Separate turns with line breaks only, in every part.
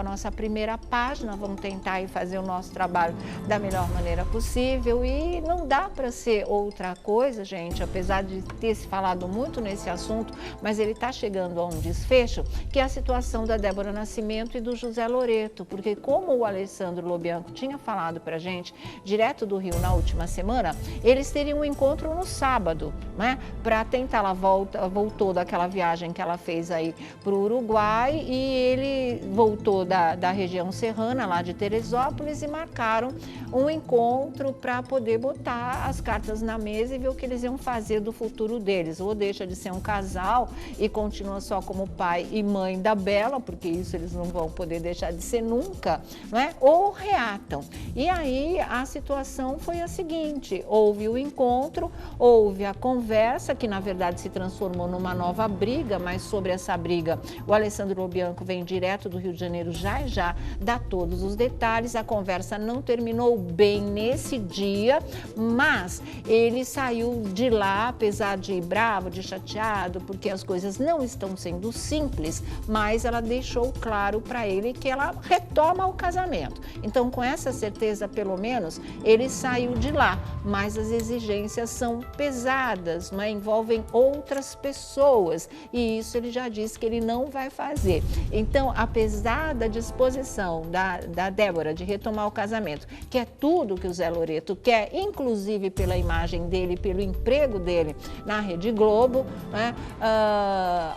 nossa primeira página, vamos tentar aí fazer o nosso trabalho da melhor maneira possível e não dá para ser outra coisa, gente, apesar de ter se falado muito nesse assunto, mas ele está chegando a um desfecho, que é a situação da Débora Nascimento e do José Loreto, porque como o Alessandro Lobianco tinha falado para a gente, direto do Rio na última semana, eles teriam um encontro no sábado, né, para tentar, ela voltou daquela viagem que ela fez aí para o Uruguai e ele voltou da região serrana, lá de Teresópolis, e marcaram um encontro para poder botar as cartas na mesa e ver o que eles iam fazer do futuro deles. Ou deixa de ser um casal e continua só como pai e mãe da Bela, porque isso eles não vão poder deixar de ser nunca, né? Ou reatam. E aí a situação foi a seguinte, houve o encontro, houve a conversa, que na verdade se transformou numa nova briga, mas sobre essa briga o Alessandro Lobianco vem direto do Rio de Janeiro já dá todos os detalhes. A conversa não terminou bem nesse dia, mas ele saiu de lá, apesar de bravo, de chateado, porque as coisas não estão sendo simples, mas ela deixou claro para ele que ela retoma o casamento. Então, com essa certeza, pelo menos, ele saiu de lá, mas as exigências são pesadas, não é? Envolvem outras pessoas e isso ele já disse que ele não vai fazer. Então, apesar da disposição da Débora de retomar o casamento, que é tudo que o Zé Loreto quer, inclusive pela imagem dele, pelo emprego dele na Rede Globo, né?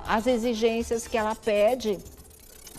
As exigências que ela pede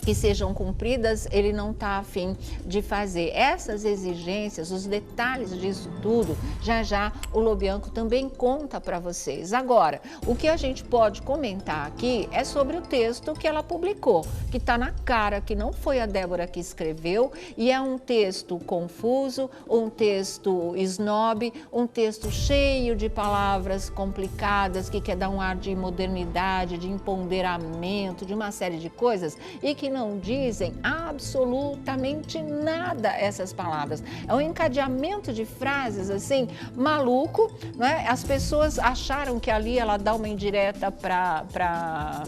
que sejam cumpridas, ele não está afim de fazer. Essas exigências, os detalhes disso tudo, já o Lobianco também conta para vocês. Agora, o que a gente pode comentar aqui é sobre o texto que ela publicou, que está na cara que não foi a Débora que escreveu e é um texto confuso, um texto snob, um texto cheio de palavras complicadas que quer dar um ar de modernidade, de empoderamento, de uma série de coisas e que não dizem absolutamente nada essas palavras. É um encadeamento de frases assim, maluco, não é? As pessoas acharam que ali ela dá uma indireta para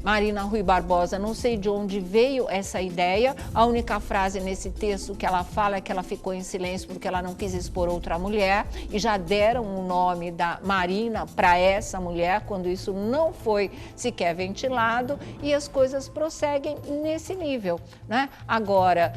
Marina Rui Barbosa, não sei de onde veio essa ideia. A única frase nesse texto que ela fala é que ela ficou em silêncio porque ela não quis expor outra mulher e já deram o nome da Marina para essa mulher quando isso não foi sequer ventilado e as coisas prosseguem nesse nível, né? Agora,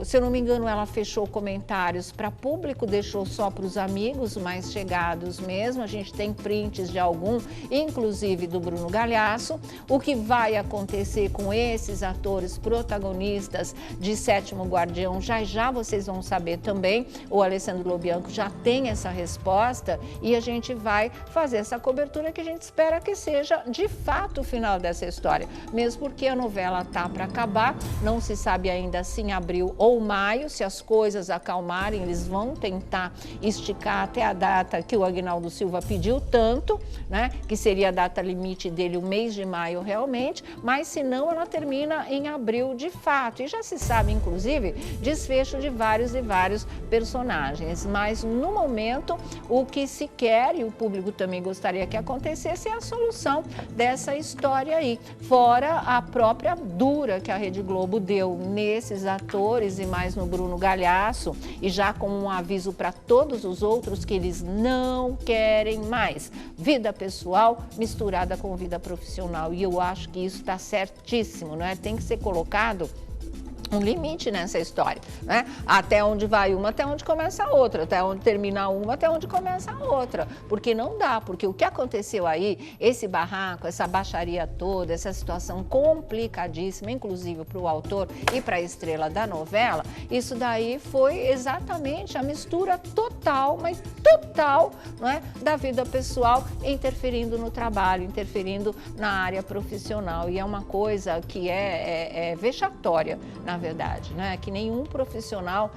se eu não me engano, ela fechou comentários para público, deixou só para os amigos mais chegados mesmo. A gente tem prints de algum, inclusive do Bruno Galhaço. O que vai acontecer com esses atores protagonistas de Sétimo Guardião, já vocês vão saber também. O Alessandro Lobianco já tem essa resposta e a gente vai fazer essa cobertura que a gente espera que seja de fato o final dessa história. Mesmo porque a novela está para acabar, não se sabe ainda se em abril ou maio, se as coisas acalmarem, eles vão tentar esticar até a data que o Aguinaldo Silva pediu tanto, né? Que seria a data limite dele, o mês de maio realmente, mas se não, ela termina em abril de fato. E já se sabe, inclusive, desfecho de vários e vários personagens. Mas, no momento, o que se quer, e o público também gostaria que acontecesse, é a solução dessa história aí. Fora a própria dura que a Rede Globo deu nesses atores e mais no Bruno Galhaço, e já como um aviso para todos os outros que eles não querem mais vida pessoal misturada com vida profissional. E eu acho que isso está certíssimo, não é? Tem que ser colocado um limite nessa história, né? Até onde vai uma, até onde começa a outra, até onde termina uma, até onde começa a outra, porque não dá, porque o que aconteceu aí, esse barraco, essa baixaria toda, essa situação complicadíssima, inclusive para o autor e para a estrela da novela, isso daí foi exatamente a mistura total, mas total, não é, da vida pessoal interferindo no trabalho, interferindo na área profissional, e é uma coisa que é vexatória, na na verdade, né? Que nenhum profissional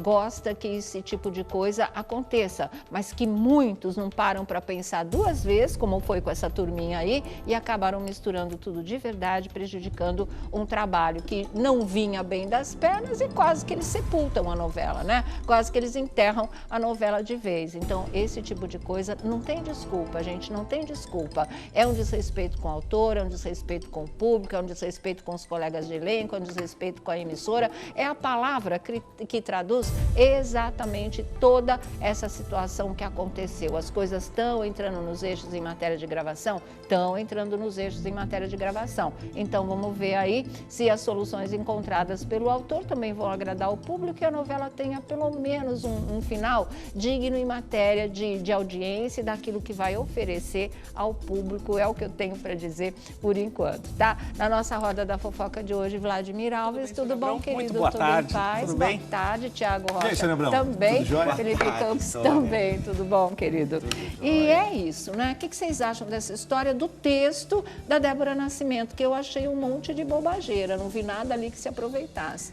gosta que esse tipo de coisa aconteça, mas que muitos não param para pensar duas vezes, como foi com essa turminha aí, e acabaram misturando tudo de verdade, prejudicando um trabalho que não vinha bem das pernas e quase que eles sepultam a novela, né? Quase que eles enterram a novela de vez. Então, esse tipo de coisa não tem desculpa, gente, não tem desculpa. É um desrespeito com o autor, é um desrespeito com o público, é um desrespeito com os colegas de elenco, é um desrespeito com a emissora. É a palavra que traduz exatamente toda essa situação que aconteceu. As coisas estão entrando nos eixos em matéria de gravação? Estão entrando nos eixos em matéria de gravação. Então, vamos ver aí se as soluções encontradas pelo autor também vão agradar o público e a novela tenha pelo menos um final digno em matéria de audiência e daquilo que vai oferecer ao público. É o que eu tenho para dizer por enquanto, tá? Na nossa roda da fofoca de hoje, Vladimir Alves, tudo bom, querido?
Muito boa tarde.
Tudo bem? Boa tarde, Tiago Rocha.
Aí,
também.
Tudo
Felipe Campos também. Tudo bom, querido? E é isso, né? O que vocês acham dessa história do texto da Débora Nascimento, que eu achei um monte de bobageira, não vi nada ali que se aproveitasse.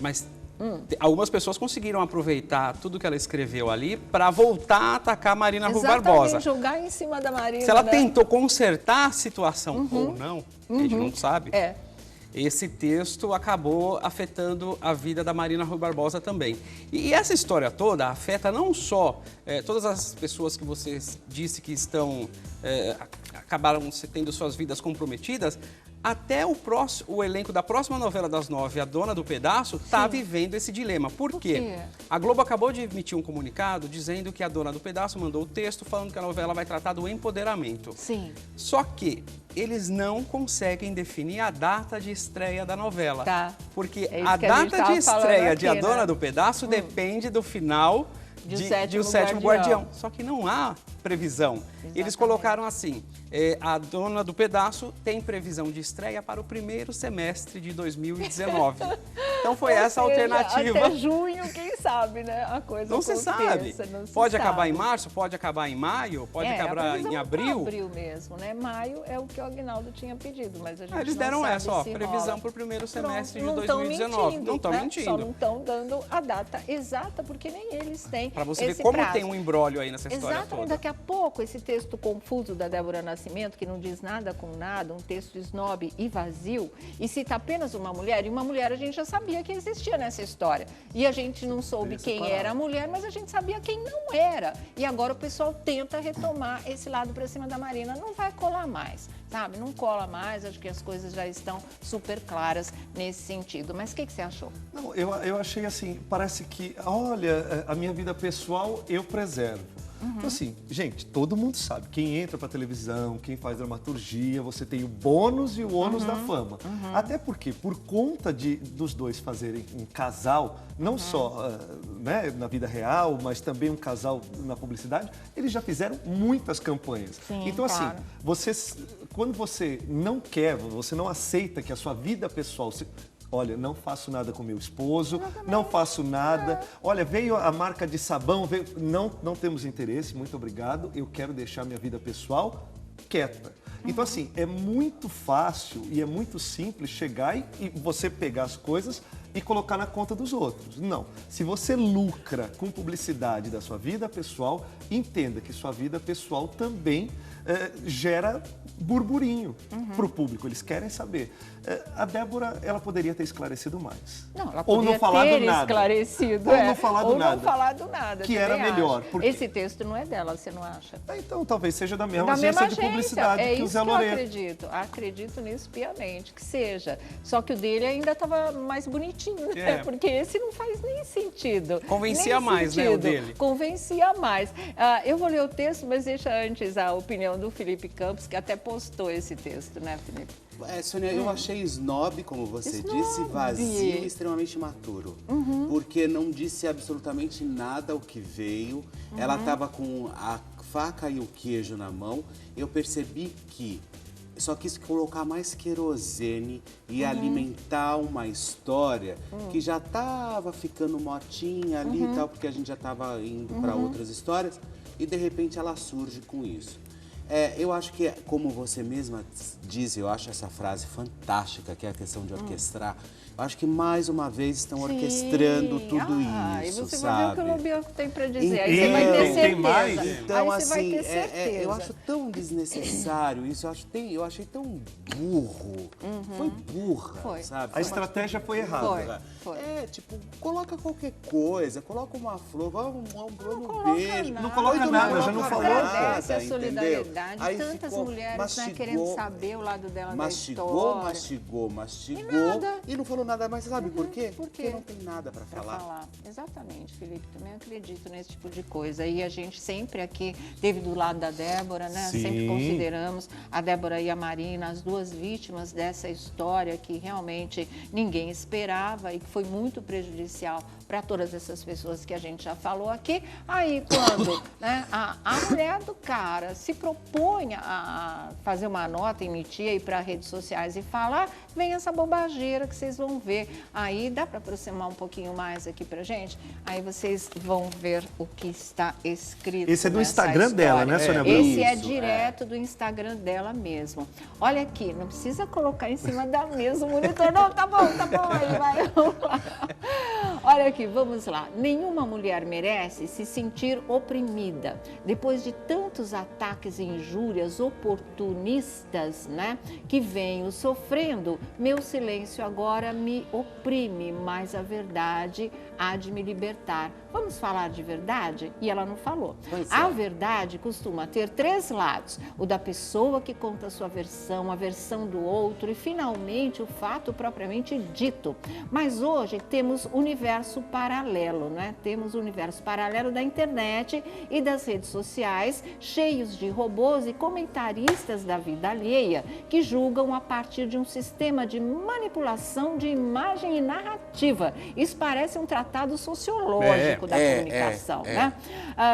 Mas algumas pessoas conseguiram aproveitar tudo que ela escreveu ali para voltar a atacar a Marina Rui Barbosa.
Jogar em cima da Marina.
Se ela tentou consertar a situação ou não, a gente não sabe. Esse texto acabou afetando a vida da Marina Rui Barbosa também. E essa história toda afeta não só todas as pessoas que você disse que acabaram tendo suas vidas comprometidas, até o elenco da próxima novela das 9, A Dona do Pedaço, está vivendo esse dilema. Por quê? A Globo acabou de emitir um comunicado dizendo que A Dona do Pedaço mandou o texto falando que a novela vai tratar do empoderamento.
Sim.
Só que eles não conseguem definir a data de estreia da novela.
Tá.
Porque a data de estreia de A Dona do Pedaço depende do final de O Sétimo Guardião. Só que não há previsão.
Exatamente.
Eles colocaram assim, A Dona do Pedaço tem previsão de estreia para o primeiro semestre de 2019. Então foi essa a alternativa.
Até junho, quem sabe, né? A coisa
não se sabe. Pode acabar em março, pode acabar em maio, pode acabar em abril.
Abril mesmo, né? Maio é o que o Aguinaldo tinha pedido, mas a gente
eles deram essa, previsão para o primeiro semestre de 2019. Não estão mentindo.
Só não estão dando a data exata, porque nem eles têm.
Para você ver como tem um imbróglio aí nessa história
toda.
toda.
Daqui a pouco, esse texto confuso da Débora Nascimento, que não diz nada com nada, um texto snob e vazio, e cita apenas uma mulher, e uma mulher a gente já sabia que existia nessa história. E a gente não soube quem era a mulher, mas a gente sabia quem não era. E agora o pessoal tenta retomar esse lado para cima da Marina. Não vai colar mais, sabe? Não cola mais, acho que as coisas já estão super claras nesse sentido. Mas o que você achou?
Não, eu achei assim, parece que, olha, a minha vida pessoal eu preservo. Então, assim, gente, todo mundo sabe, quem entra para televisão, quem faz dramaturgia, você tem o bônus e o ônus da fama. Até porque, por conta dos dois fazerem um casal, não só né, na vida real, mas também um casal na publicidade, eles já fizeram muitas campanhas.
Sim,
então,
claro.
assim, quando você não quer, você não aceita que a sua vida pessoal olha, não faço nada com meu esposo, não faço nada. Olha, veio a marca de sabão, não temos interesse, muito obrigado. Eu quero deixar minha vida pessoal quieta. Então, assim, é muito fácil e é muito simples chegar e você pegar as coisas e colocar na conta dos outros. Não. Se você lucra com publicidade da sua vida pessoal, entenda que sua vida pessoal também gera burburinho para o público. Eles querem saber. A Débora, ela poderia ter esclarecido mais.
Não, ela
ou não falar do nada.
Esclarecido.
Ou não falar do nada.
Ou não falar do nada.
Que era melhor.
Porque... Esse texto não é dela, você não acha?
Então, talvez seja da mesma agência de publicidade que o Zé Loreto.
Acredito nisso piamente, que seja. Só que o dele ainda estava mais bonitinho, né? Porque esse não faz nem sentido.
Convencia mais, né, o dele.
Convencia mais. Eu vou ler o texto, mas deixa antes a opinião do Felipe Campos, que até postou esse texto, né, Felipe?
Sônia, eu achei snob, como você disse, vazio e extremamente imaturo. Porque não disse absolutamente nada o que veio. Ela estava com a faca e o queijo na mão. Eu percebi que só quis colocar mais querosene e alimentar uma história que já estava ficando motinha ali e tal, porque a gente já estava indo para outras histórias. E, de repente, ela surge com isso. Eu acho que, como você mesma diz, eu acho essa frase fantástica, que é a questão de orquestrar. Eu acho que mais uma vez estão orquestrando tudo isso,
e você
sabe?
vai ver o que o Lobianco tem para dizer, aí você vai ter certeza.
Tem mais?
Então,
aí você vai
assim,
ter certeza.
eu acho tão desnecessário isso, eu achei tão burro. Foi burra, sabe?
A estratégia foi errada.
Foi.
Tipo, coloca qualquer coisa, coloca uma flor, um beijo.
Não coloca nada, já não falou.
Agradece a
entendeu?
solidariedade.
Aí
Tantas
ficou,
mulheres querendo saber o lado dela
mastigou,
da história.
mastigou e não falou nada mais. Sabe por quê?
Por quê?
Porque não tem nada para falar.
Exatamente, Felipe. Também acredito nesse tipo de coisa. E a gente sempre aqui teve do lado da Débora, né?
Sim.
Sempre consideramos a Débora e a Marina as duas vítimas dessa história que realmente ninguém esperava e que foi muito prejudicial para todas essas pessoas que a gente já falou aqui. Aí quando né, a mulher do cara se propõe a fazer uma nota, emitir aí para redes sociais e falar, vem essa bobageira que vocês vão ver. Aí dá para aproximar um pouquinho mais aqui pra gente? Aí vocês vão ver o que está escrito.
Esse é do
nessa
Instagram
história.
dela, né, Sônia Abrão?
Esse é
Isso,
direto do Instagram dela mesmo. Olha aqui, não precisa colocar em cima da mesa o monitor. Não, tá bom, aí vai. Vamos lá. Olha aqui, vamos lá. Nenhuma mulher merece se sentir oprimida. Depois de tantos ataques e injúrias oportunistas, né, que venho sofrendo, meu silêncio agora me oprime, mas a verdade há de me libertar. Vamos falar de verdade? E ela não falou. A verdade costuma ter 3 lados. O da pessoa que conta a sua versão, a versão do outro e, finalmente, o fato propriamente dito. Mas hoje temos universo paralelo, né? Temos o universo paralelo da internet e das redes sociais, cheios de robôs e comentaristas da vida alheia, que julgam a partir de um sistema de manipulação de imagem e narrativa. Isso parece um tratado sociológico da comunicação, né?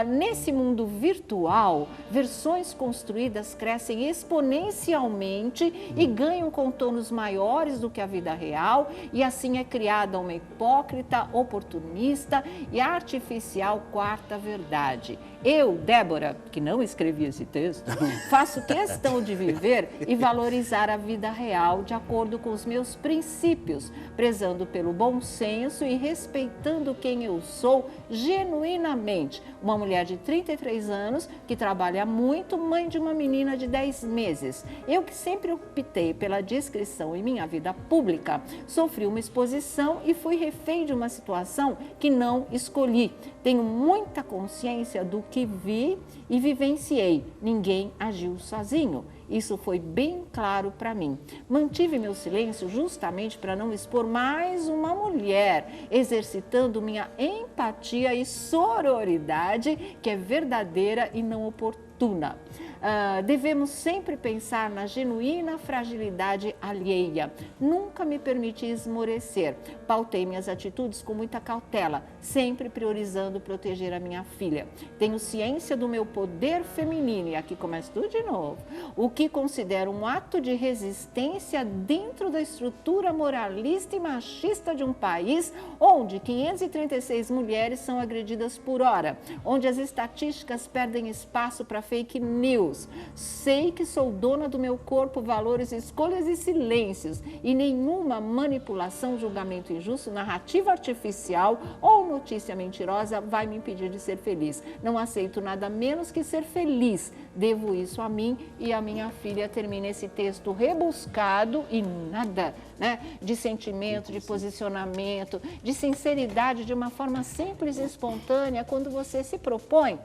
Nesse mundo virtual, versões construídas crescem exponencialmente e ganham contornos maiores do que a vida real, e assim é criada uma hipócrita, oportunista e artificial quarta verdade. Eu, Débora, que não escrevi esse texto, faço questão de viver e valorizar a vida real de acordo com os meus princípios, prezando pelo bom senso e respeitando quem eu sou genuinamente. Uma mulher de 33 anos que trabalha muito, mãe de uma menina de 10 meses. Eu que sempre optei pela discrição em minha vida pública, sofri uma exposição e fui refém de uma situação que não escolhi. Tenho muita consciência do que vi e vivenciei. Ninguém agiu sozinho. Isso foi bem claro para mim. Mantive meu silêncio justamente para não expor mais uma mulher, exercitando minha empatia e sororidade, que é verdadeira e não oportuna. Devemos sempre pensar na genuína fragilidade alheia. Nunca me permiti esmorecer. Pautei minhas atitudes com muita cautela, sempre priorizando proteger a minha filha. Tenho ciência do meu poder feminino, e aqui começa tudo de novo. O que considero um ato de resistência dentro da estrutura moralista e machista de um país onde 536 mulheres são agredidas por hora, onde as estatísticas perdem espaço para fake news. Sei que sou dona do meu corpo, valores, escolhas e silêncios, e nenhuma manipulação, julgamento injusto, narrativa artificial ou notícia mentirosa vai me impedir de ser feliz. Não aceito nada menos que ser feliz. Devo isso a mim e a minha filha. Termina esse texto rebuscado e nada, né, de sentimento, de posicionamento, de sinceridade, de uma forma simples e espontânea, quando você se propõe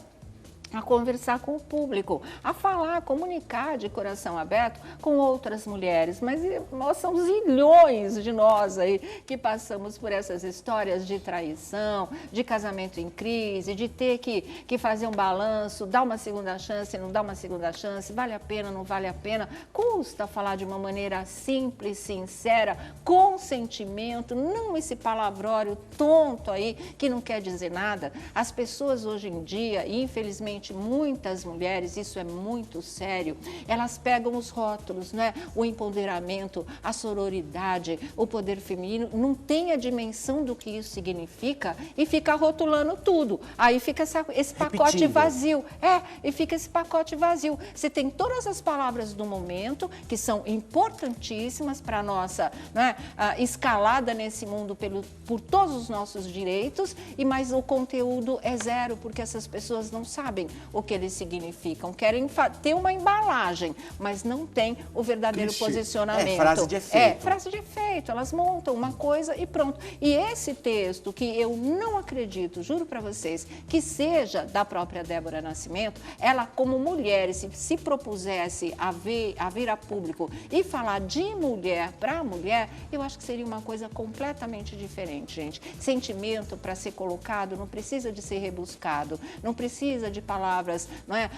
a conversar com o público, a falar, a comunicar de coração aberto com outras mulheres. Mas nós são zilhões de nós aí que passamos por essas histórias de traição, de casamento em crise, de ter que fazer um balanço, dar uma segunda chance, não dar uma segunda chance, vale a pena, não vale a pena. Custa falar de uma maneira simples, sincera, com sentimento, não esse palavrório tonto aí que não quer dizer nada. As pessoas hoje em dia, infelizmente, infelizmente, muitas mulheres, isso é muito sério, elas pegam os rótulos, né? O empoderamento, a sororidade, o poder feminino, não tem a dimensão do que isso significa e fica rotulando tudo. Aí fica esse pacote vazio. E fica esse pacote vazio. Você tem todas as palavras do momento, que são importantíssimas para a nossa, né, escalada nesse mundo por todos os nossos direitos, mas o conteúdo é zero, porque essas pessoas não sabem o que eles significam. Querem ter uma embalagem, mas não tem o verdadeiro posicionamento.
Frase de efeito.
Frase de efeito. Elas montam uma coisa e pronto. E esse texto, que eu não acredito, juro para vocês, que seja da própria Débora Nascimento, ela como mulher, se propusesse a vir a público e falar de mulher para mulher, eu acho que seria uma coisa completamente diferente, gente. Sentimento, para ser colocado, não precisa de ser rebuscado, não precisa de palavras, não é,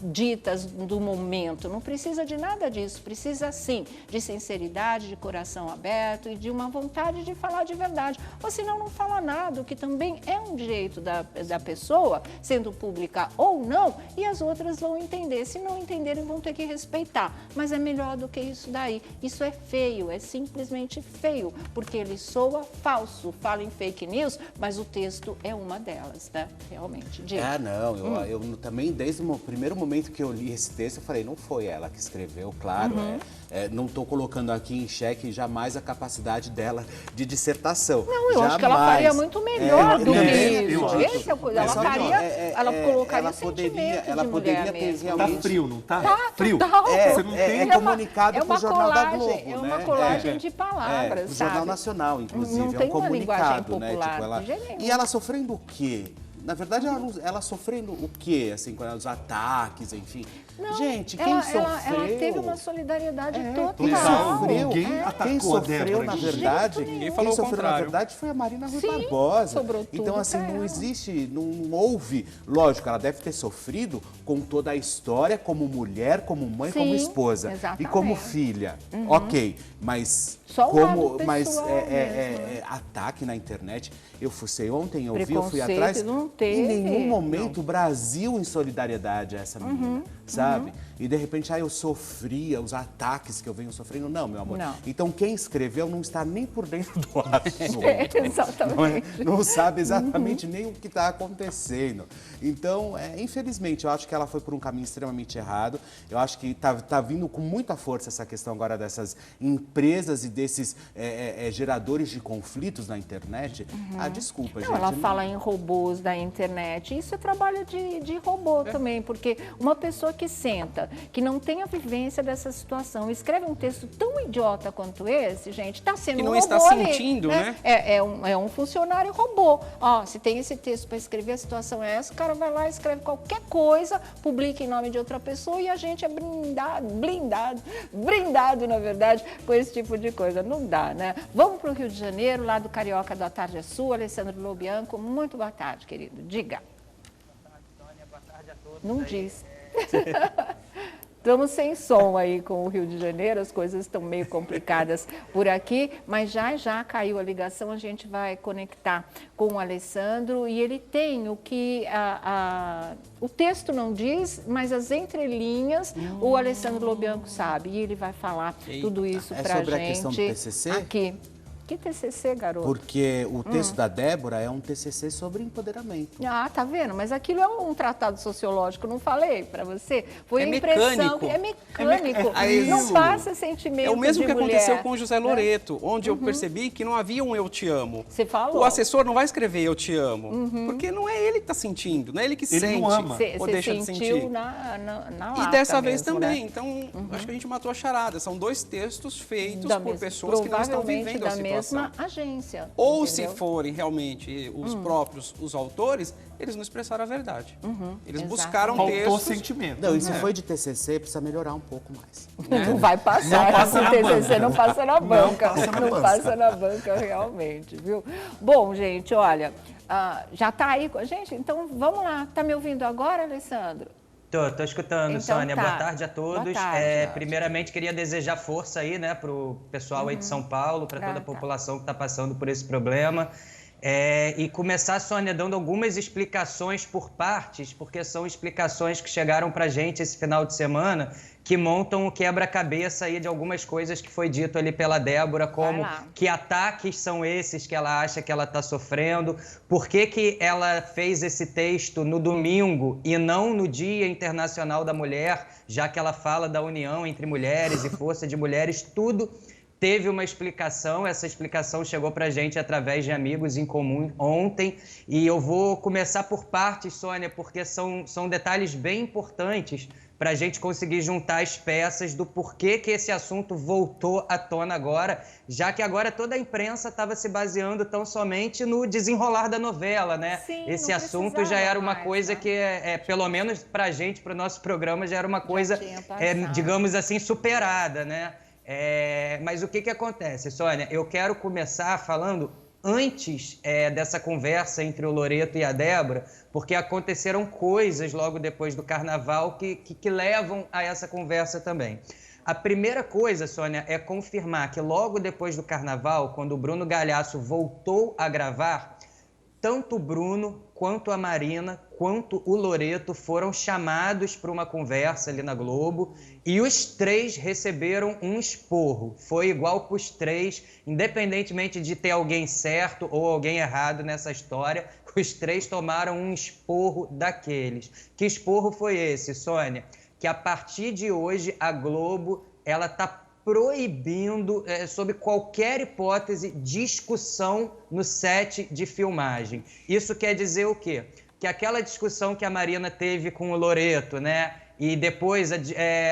ditas do momento, não precisa de nada disso, precisa sim de sinceridade, de coração aberto e de uma vontade de falar de verdade, ou senão não fala nada, o que também é um direito da pessoa, sendo pública ou não, e as outras vão entender, se não entenderem vão ter que respeitar, mas é melhor do que isso daí. Isso é feio, é simplesmente feio, porque ele soa falso, fala em fake news, mas o texto é uma delas, né? Realmente.
Não, eu também, desde o primeiro momento que eu li esse texto, eu falei, não foi ela que escreveu, claro, não estou colocando aqui em xeque jamais a capacidade dela de dissertação.
Não, eu acho que ela faria muito melhor do que isso. Ela colocaria sentimento
ela poderia ter realmente...
Tá frio, não tá?
Tá
frio.
Você
não tem...
comunicado pro Jornal da Globo,
é uma colagem de palavras,
pro
sabe?
Jornal Nacional, inclusive,
não tem
é um
uma linguagem
comunicado, né?
popular,
Tipo, e ela sofrendo o quê? Na verdade, ela sofrendo o quê? Assim, com os ataques, enfim.
Não,
gente, quem sofreu...
Ela teve uma solidariedade total.
Quem sofreu,
Ninguém atacou
quem sofreu, na verdade,
falou
quem sofreu, na verdade, foi a Marina Rui Barbosa.
Sobrou tudo
então, assim,
pra
não
ela.
existe, não houve... Lógico, ela deve ter sofrido com toda a história, como mulher, como mãe, como esposa.
Exatamente.
E como filha. Ok, mas...
Só um lado pessoal
ataque na internet, eu fucei ontem, eu fui
Preconceito
atrás,
não teve.
em nenhum momento o Brasil em solidariedade a essa menina, sabe? E de repente, eu sofria os ataques que eu venho sofrendo. Não, meu amor.
Não.
Então quem escreveu não está nem por dentro do assunto.
Exatamente.
Não sabe exatamente nem o que está acontecendo. Então, infelizmente, eu acho que ela foi por um caminho extremamente errado. Eu acho que tá vindo com muita força essa questão agora dessas empresas e desses geradores de conflitos na internet. Desculpa, gente.
Ela fala em robôs da internet. Isso é trabalho de robô também, porque uma pessoa que senta, que não tem a vivência dessa situação, escreve um texto tão idiota quanto esse, gente, está sendo um robô.
Que não está sentindo, né?
É um funcionário robô. Ó, se tem esse texto para escrever, a situação é essa, o cara vai lá, escreve qualquer coisa, publica em nome de outra pessoa e a gente é brindado, na verdade, com esse tipo de coisa. Não dá, né? Vamos para o Rio de Janeiro, lá do Carioca da Tarde é Sua, Alessandro Lobianco. Muito boa tarde, querido. Diga.
Boa tarde, Tônia. Boa tarde a todos.
Não diz. Estamos sem som aí com o Rio de Janeiro, as coisas estão meio complicadas por aqui, mas já caiu a ligação, a gente vai conectar com o Alessandro e ele tem o que o texto não diz, mas as entrelinhas o Alessandro Lobianco sabe e ele vai falar tudo isso pra gente.
É sobre a questão do TCC?
Aqui. Que TCC, garoto?
Porque o texto da Débora é um TCC sobre empoderamento.
Ah, tá vendo? Mas aquilo é um tratado sociológico, não falei para você? Foi a
mecânico.
impressão que é mecânico. Não passa sentimento.
É o mesmo
de
que
mulher,
aconteceu com o José Loreto, onde eu percebi que não havia um eu te amo.
Você falou.
O assessor não vai escrever eu te amo, porque não é ele que está sentindo, não é ele que
Ele
sente
não ama.
ou deixa de sentir.
Na
E dessa vez
mesmo,
também.
né?
Então, acho que a gente matou a charada. São dois textos feitos por
mesma,
pessoas que não estão
provavelmente
vivendo a
da
situação.
mesma agência.
Ou
entendeu?
se forem realmente os próprios, os autores, eles não expressaram a verdade. Eles buscaram
Faltou
textos...
sentimento.
Não, e se foi de TCC, precisa melhorar um pouco mais.
Não vai passar,
Não passa na
TCC
banca.
não passa na banca.
Não
Passa na banca realmente, viu? Bom, gente, olha, já está aí com a gente? Então vamos lá. Tá me ouvindo agora, Alessandro?
Tô escutando,
Então
Sônia.
tá.
Boa tarde a todos.
Boa tarde.
Primeiramente, queria desejar força aí, né, pro pessoal aí de São Paulo, para toda a
Tá.
população que está passando por esse problema. E começar, Sônia, dando algumas explicações por partes, porque são explicações que chegaram para a gente esse final de semana, que montam o quebra-cabeça aí de algumas coisas que foi dito ali pela Débora, como que ataques são esses que ela acha que ela está sofrendo, por que ela fez esse texto no domingo e não no Dia Internacional da Mulher, já que ela fala da união entre mulheres e força de mulheres, tudo teve uma explicação. Essa explicação chegou para a gente através de amigos em comum ontem. E eu vou começar por partes, Sônia, porque são detalhes bem importantes para a gente conseguir juntar as peças do porquê que esse assunto voltou à tona agora, já que agora toda a imprensa estava se baseando tão somente no desenrolar da novela, né?
Sim,
esse assunto já era uma coisa que, pelo menos para a gente, para o nosso programa, já era uma coisa, digamos assim, superada, né? Mas o que acontece, Sônia? Eu quero começar falando antes dessa conversa entre o Loreto e a Débora, porque aconteceram coisas logo depois do Carnaval que levam a essa conversa também. A primeira coisa, Sônia, é confirmar que logo depois do Carnaval, quando o Bruno Galhaço voltou a gravar, tanto o Bruno, quanto a Marina, quanto o Loreto foram chamados para uma conversa ali na Globo e os três receberam um esporro. Foi igual para os três, independentemente de ter alguém certo ou alguém errado nessa história, os três tomaram um esporro daqueles. Que esporro foi esse, Sônia? Que a partir de hoje a Globo ela está proibindo, sob qualquer hipótese, discussão no set de filmagem. Isso quer dizer o quê? Que aquela discussão que a Marina teve com o Loreto, né? E depois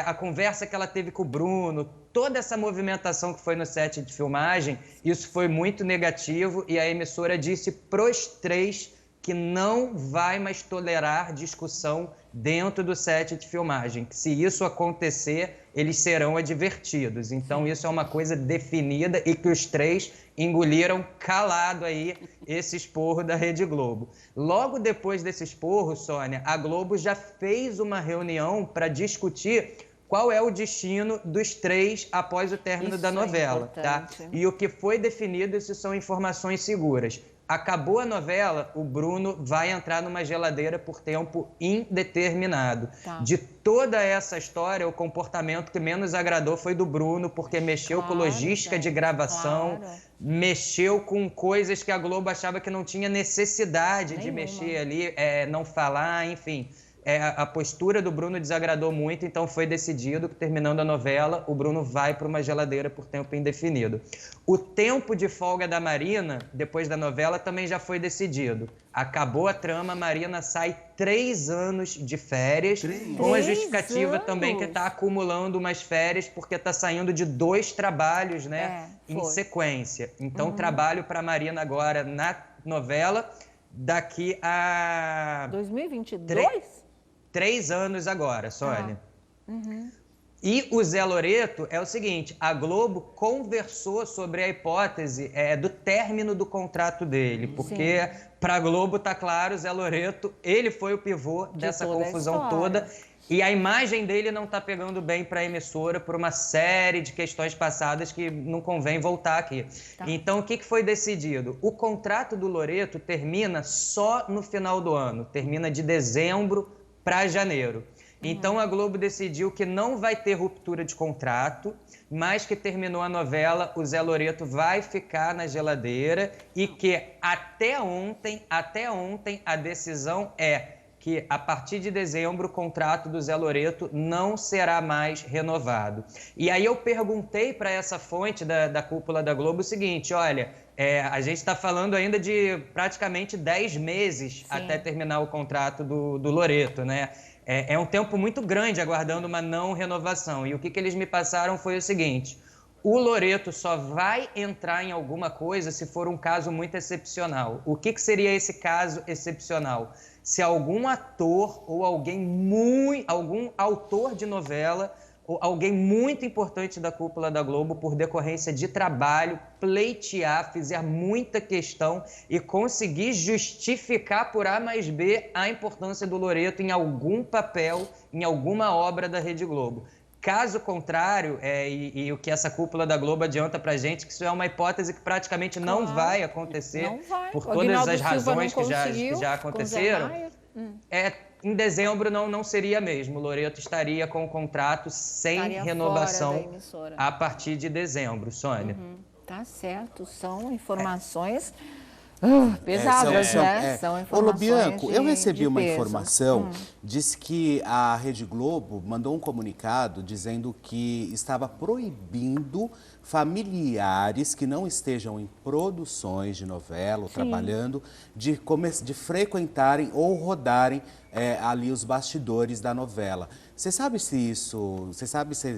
a conversa que ela teve com o Bruno, toda essa movimentação que foi no set de filmagem, isso foi muito negativo e a emissora disse pros três que não vai mais tolerar discussão dentro do set de filmagem. Que se isso acontecer, eles serão advertidos. Então, isso é uma coisa definida e que os três engoliram calado aí esse esporro da Rede Globo. Logo depois desse esporro, Sônia, a Globo já fez uma reunião para discutir qual é o destino dos três após o término da novela, tá? E o que foi definido, isso são informações seguras. Acabou a novela, o Bruno vai entrar numa geladeira por tempo indeterminado. De toda essa história, o comportamento que menos agradou foi do Bruno, porque mexeu com logística de gravação, mexeu com coisas que a Globo achava que não tinha necessidade de mexer ali, não falar, enfim. A postura do Bruno desagradou muito, então foi decidido que, terminando a novela, o Bruno vai para uma geladeira por tempo indefinido. O tempo de folga da Marina, depois da novela, também já foi decidido. Acabou a trama, a Marina sai 3 anos de férias, com a justificativa também que está acumulando umas férias, porque está saindo de 2 trabalhos, né, em sequência. Então, trabalho para a Marina agora na novela, daqui a...
2022?
3 anos agora, Sônia. E o Zé Loreto é o seguinte, a Globo conversou sobre a hipótese do término do contrato dele, porque para a Globo tá claro, o Zé Loreto, ele foi o pivô dessa confusão toda e a imagem dele não tá pegando bem para a emissora por uma série de questões passadas que não convém voltar aqui. Então, o que foi decidido? O contrato do Loreto termina só no final do ano, termina de dezembro para janeiro. Então, a Globo decidiu que não vai ter ruptura de contrato, mas que terminou a novela, o Zé Loreto vai ficar na geladeira e que até ontem a decisão é que a partir de dezembro o contrato do Zé Loreto não será mais renovado. E aí eu perguntei para essa fonte da cúpula da Globo o seguinte, olha, a gente está falando ainda de praticamente 10 meses até terminar o contrato do Loreto, né? É um tempo muito grande aguardando uma não renovação. E o que eles me passaram foi o seguinte, o Loreto só vai entrar em alguma coisa se for um caso muito excepcional. O que seria esse caso excepcional? Se algum ator ou algum autor de novela ou alguém muito importante da cúpula da Globo, por decorrência de trabalho, pleitear, fizer muita questão e conseguir justificar por A mais B a importância do Loreto em algum papel, em alguma obra da Rede Globo. Caso contrário, e o que essa cúpula da Globo adianta pra gente, que isso é uma hipótese que praticamente não vai acontecer, por todas as razões que já aconteceram, em dezembro não seria mesmo. O Loreto estaria com o contrato sem renovação a partir de dezembro, Sônia.
Tá certo, são informações pesadas, né? São informações.
Ô, Lobianco, eu recebi uma informação, disse que a Rede Globo mandou um comunicado dizendo que estava proibindo familiares que não estejam em produções de novela ou trabalhando de frequentarem ou rodarem ali os bastidores da novela. Você sabe se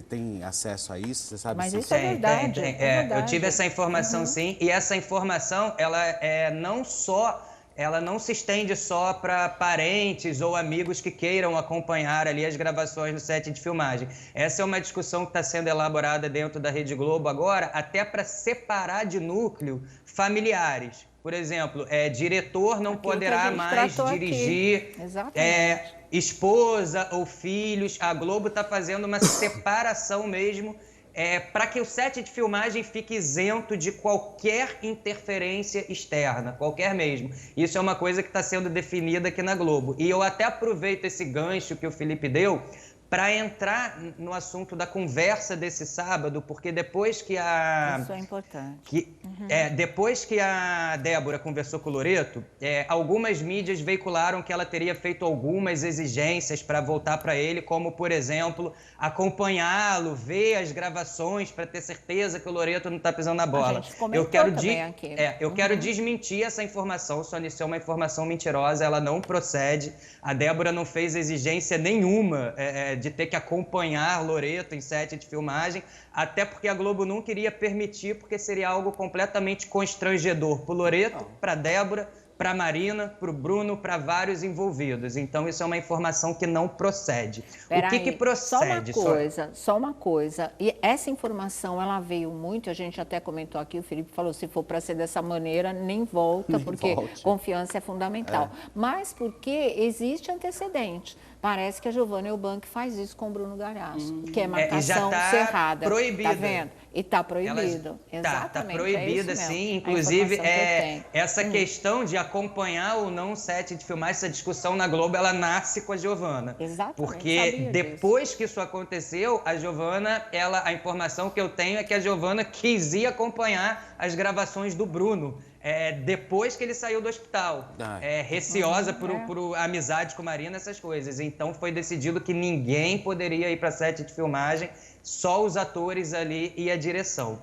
tem acesso a isso? Você sabe
Mas
se
isso é verdade. É verdade.
Eu tive essa informação, sim, e essa informação, ela não se estende só para parentes ou amigos que queiram acompanhar ali as gravações no set de filmagem. Essa é uma discussão que está sendo elaborada dentro da Rede Globo agora, até para separar de núcleo familiares. Por exemplo, diretor não poderá mais dirigir esposa ou filhos. A Globo está fazendo uma separação mesmo para que o set de filmagem fique isento de qualquer interferência externa, qualquer mesmo. Isso é uma coisa que está sendo definida aqui na Globo. E eu até aproveito esse gancho que o Felipe deu para entrar no assunto da conversa desse sábado, porque depois que
Isso é importante.
Depois que a Débora conversou com o Loreto, algumas mídias veicularam que ela teria feito algumas exigências para voltar para ele, como, por exemplo, acompanhá-lo, ver as gravações para ter certeza que o Loreto não está pisando na bola.
A gente comentou também aqui.
Eu quero desmentir essa informação, Sônia, isso é uma informação mentirosa, ela não procede. A Débora não fez exigência nenhuma de ter que acompanhar Loreto em set de filmagem, até porque a Globo não queria permitir, porque seria algo completamente constrangedor para o Loreto, para a Débora, para a Marina, para o Bruno, para vários envolvidos. Então, isso é uma informação que não procede. O que procede?
Só uma coisa. E essa informação, ela veio muito, a gente até comentou aqui, o Felipe falou, se for para ser dessa maneira, nem volta, porque confiança é fundamental. Mas porque existe antecedente. Parece que a Giovanna Eubank faz isso com o Bruno Galhaço, que é marcação cerrada.
Proibida.
Tá vendo? E está proibido.
Exatamente. Tá proibida, sim. Inclusive, essa questão de acompanhar ou não o set de filmar, essa discussão na Globo, ela nasce com a Giovanna.
Exatamente.
Porque depois que isso aconteceu, a Giovanna, a informação que eu tenho é que a Giovanna quis ir acompanhar as gravações do Bruno. Depois que ele saiu do hospital, receosa por amizade com Marina, essas coisas. Então foi decidido que ninguém poderia ir para set de filmagem, só os atores ali e a direção.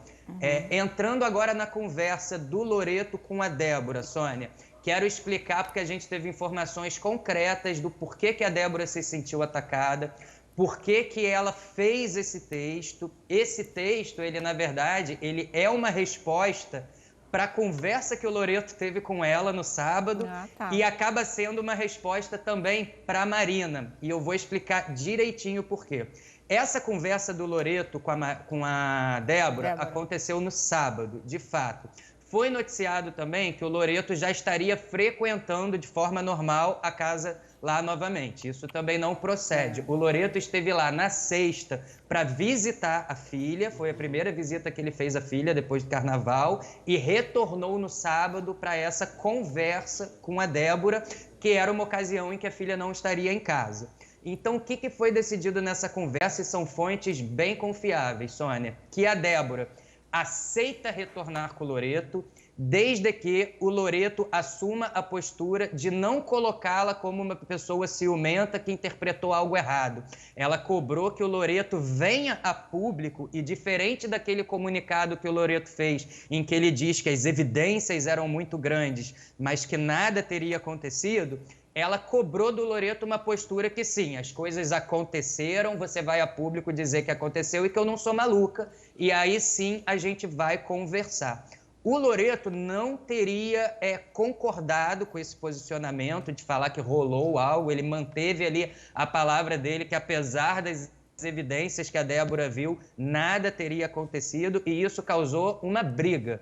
Entrando agora na conversa do Loreto com a Débora, Sônia, quero explicar porque a gente teve informações concretas do porquê que a Débora se sentiu atacada, por que ela fez esse texto. Esse texto, ele na verdade, ele é uma resposta para a conversa que o Loreto teve com ela no sábado e acaba sendo uma resposta também para a Marina. E eu vou explicar direitinho por quê. Essa conversa do Loreto com a Débora aconteceu no sábado, de fato. Foi noticiado também que o Loreto já estaria frequentando de forma normal a casa lá novamente. Isso também não procede. O Loreto esteve lá na sexta para visitar a filha, foi a primeira visita que ele fez à filha depois do carnaval, e retornou no sábado para essa conversa com a Débora, que era uma ocasião em que a filha não estaria em casa. Então, o que foi decidido nessa conversa? E são fontes bem confiáveis, Sônia, que a Débora aceita retornar com o Loreto, desde que o Loreto assuma a postura de não colocá-la como uma pessoa ciumenta que interpretou algo errado. Ela cobrou que o Loreto venha a público e, diferente daquele comunicado que o Loreto fez, em que ele diz que as evidências eram muito grandes, mas que nada teria acontecido, ela cobrou do Loreto uma postura que sim, as coisas aconteceram, você vai a público dizer que aconteceu e que eu não sou maluca, e aí sim a gente vai conversar. O Loreto não teria concordado com esse posicionamento de falar que rolou algo, ele manteve ali a palavra dele, que apesar das evidências que a Débora viu, nada teria acontecido e isso causou uma briga.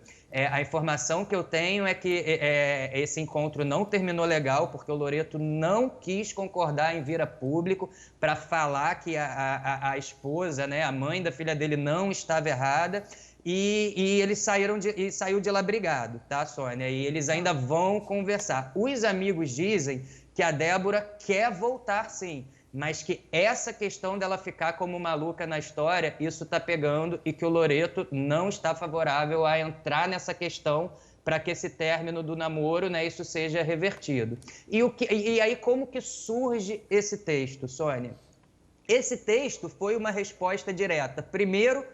A informação que eu tenho é que esse encontro não terminou legal, porque o Loreto não quis concordar em vir a público para falar que a esposa, né, a mãe da filha dele, não estava errada. E eles saiu de lá brigado, tá, Sônia? E eles ainda vão conversar. Os amigos dizem que a Débora quer voltar, sim, mas que essa questão dela ficar como maluca na história, isso está pegando e que o Loreto não está favorável a entrar nessa questão para que esse término do namoro, né, isso seja revertido. E aí como que surge esse texto, Sônia? Esse texto foi uma resposta direta. Primeiro,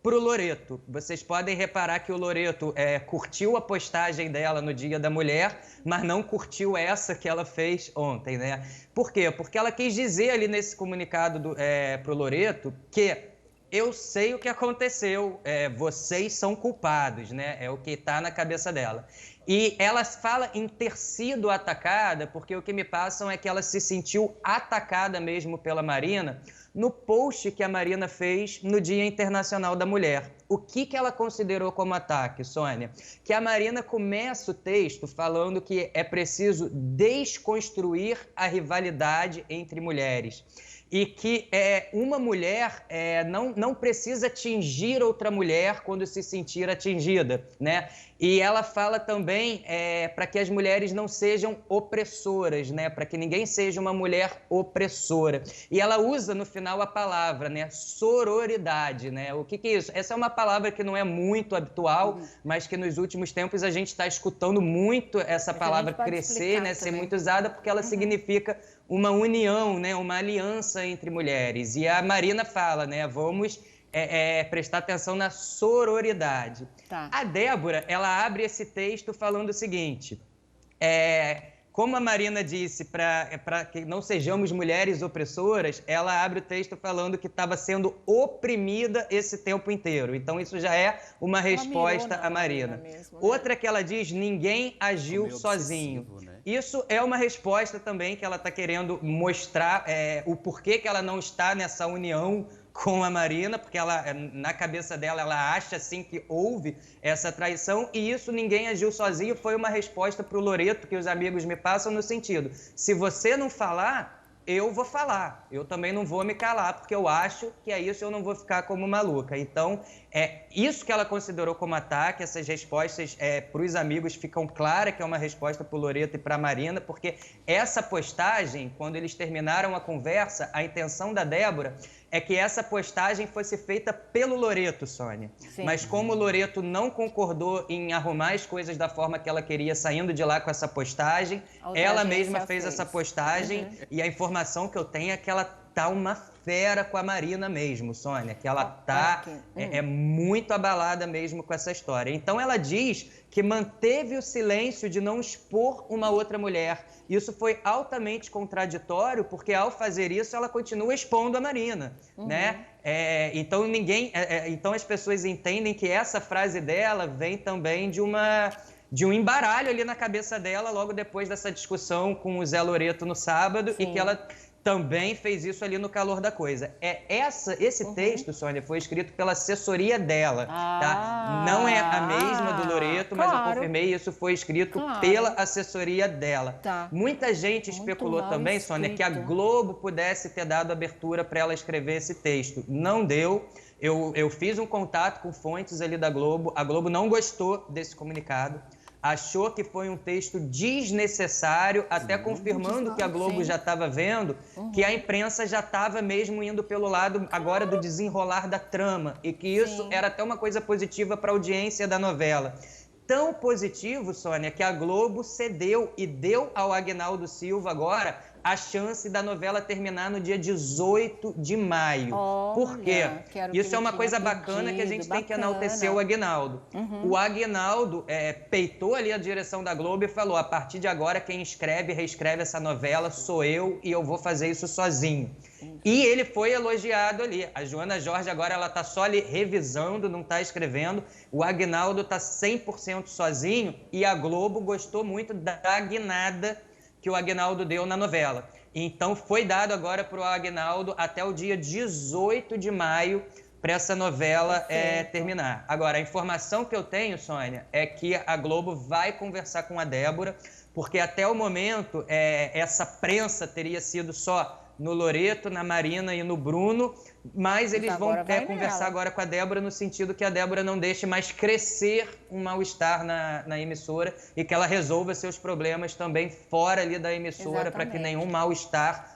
para o Loreto. Vocês podem reparar que o Loreto curtiu a postagem dela no Dia da Mulher, mas não curtiu essa que ela fez ontem, né? Por quê? Porque ela quis dizer ali nesse comunicado para o Loreto que eu sei o que aconteceu, vocês são culpados, né? É o que está na cabeça dela. E ela fala em ter sido atacada, porque o que me passam é que ela se sentiu atacada mesmo pela Marina, no post que a Marina fez no Dia Internacional da Mulher. O que ela considerou como ataque, Sônia? Que a Marina começa o texto falando que é preciso desconstruir a rivalidade entre mulheres. E que uma mulher não precisa atingir outra mulher quando se sentir atingida, né? E ela fala também para que as mulheres não sejam opressoras, né? Para que ninguém seja uma mulher opressora. E ela usa no final a palavra, né? Sororidade, né? O que é isso? Essa é uma palavra que não é muito habitual, mas que nos últimos tempos a gente está escutando muito essa palavra crescer, né? Ser muito usada, porque ela significa uma união, né? Uma aliança entre mulheres. E a Marina fala, né? Vamos prestar atenção na sororidade. Tá. A Débora, ela abre esse texto falando o seguinte, como a Marina disse, para que não sejamos mulheres opressoras, ela abre o texto falando que estava sendo oprimida esse tempo inteiro. Então, isso já é uma resposta à Marina. Mesmo, né? Outra que ela diz, ninguém agiu sozinho. Né? Isso é uma resposta também que ela está querendo mostrar o porquê que ela não está nessa união com a Marina, porque ela, na cabeça dela, ela acha assim que houve essa traição, e isso ninguém agiu sozinho, foi uma resposta para o Loreto, que os amigos me passam no sentido, se você não falar, eu vou falar, eu também não vou me calar, porque eu acho que é isso, eu não vou ficar como maluca. Então, isso que ela considerou como ataque, essas respostas para os amigos ficam claras que é uma resposta para o Loreto e para a Marina, porque essa postagem, quando eles terminaram a conversa, a intenção da Débora é que essa postagem fosse feita pelo Loreto, Sônia. Sim. Mas como o Loreto não concordou em arrumar as coisas da forma que ela queria, saindo de lá com essa postagem, ela mesma fez essa postagem, e a informação que eu tenho é que ela tá uma fera com a Marina mesmo, Sônia, que ela tá muito abalada mesmo com essa história. Então ela diz que manteve o silêncio de não expor uma outra mulher. Isso foi altamente contraditório, porque ao fazer isso ela continua expondo a Marina, né? Então então as pessoas entendem que essa frase dela vem também de um embaralho ali na cabeça dela logo depois dessa discussão com o Zé Loreto no sábado. Sim. E que ela também fez isso ali no calor da coisa. Esse texto, Sônia, foi escrito pela assessoria dela, tá? Não é a mesma do Loreto, mas eu confirmei, isso foi escrito pela assessoria dela. Tá. Muita gente especulou também, Sônia, que a Globo pudesse ter dado abertura para ela escrever esse texto. Não deu. Eu fiz um contato com fontes ali da Globo, a Globo não gostou desse comunicado. Achou que foi um texto desnecessário, até confirmando que a Globo já estava vendo, que a imprensa já estava mesmo indo pelo lado agora do desenrolar da trama, e que isso era até uma coisa positiva para a audiência da novela. Tão positivo, Sônia, que a Globo cedeu e deu ao Aguinaldo Silva agora a chance da novela terminar no dia 18 de maio. Por quê? Isso é uma coisa bacana que a gente tem que enaltecer o Aguinaldo. O Aguinaldo peitou ali a direção da Globo e falou, a partir de agora quem escreve e reescreve essa novela sou eu e eu vou fazer isso sozinho. E ele foi elogiado ali. A Joana Jorge agora ela está só ali revisando, não está escrevendo. O Aguinaldo está 100% sozinho e a Globo gostou muito da guinada que o Aguinaldo deu na novela. Então, foi dado agora para o Agnaldo até o dia 18 de maio para essa novela terminar. Agora, a informação que eu tenho, Sônia, é que a Globo vai conversar com a Débora, porque até o momento essa prensa teria sido só no Loreto, na Marina e no Bruno, mas eles vão conversar agora com a Débora no sentido que a Débora não deixe mais crescer um mal-estar na emissora e que ela resolva seus problemas também fora ali da emissora, para que nenhum mal-estar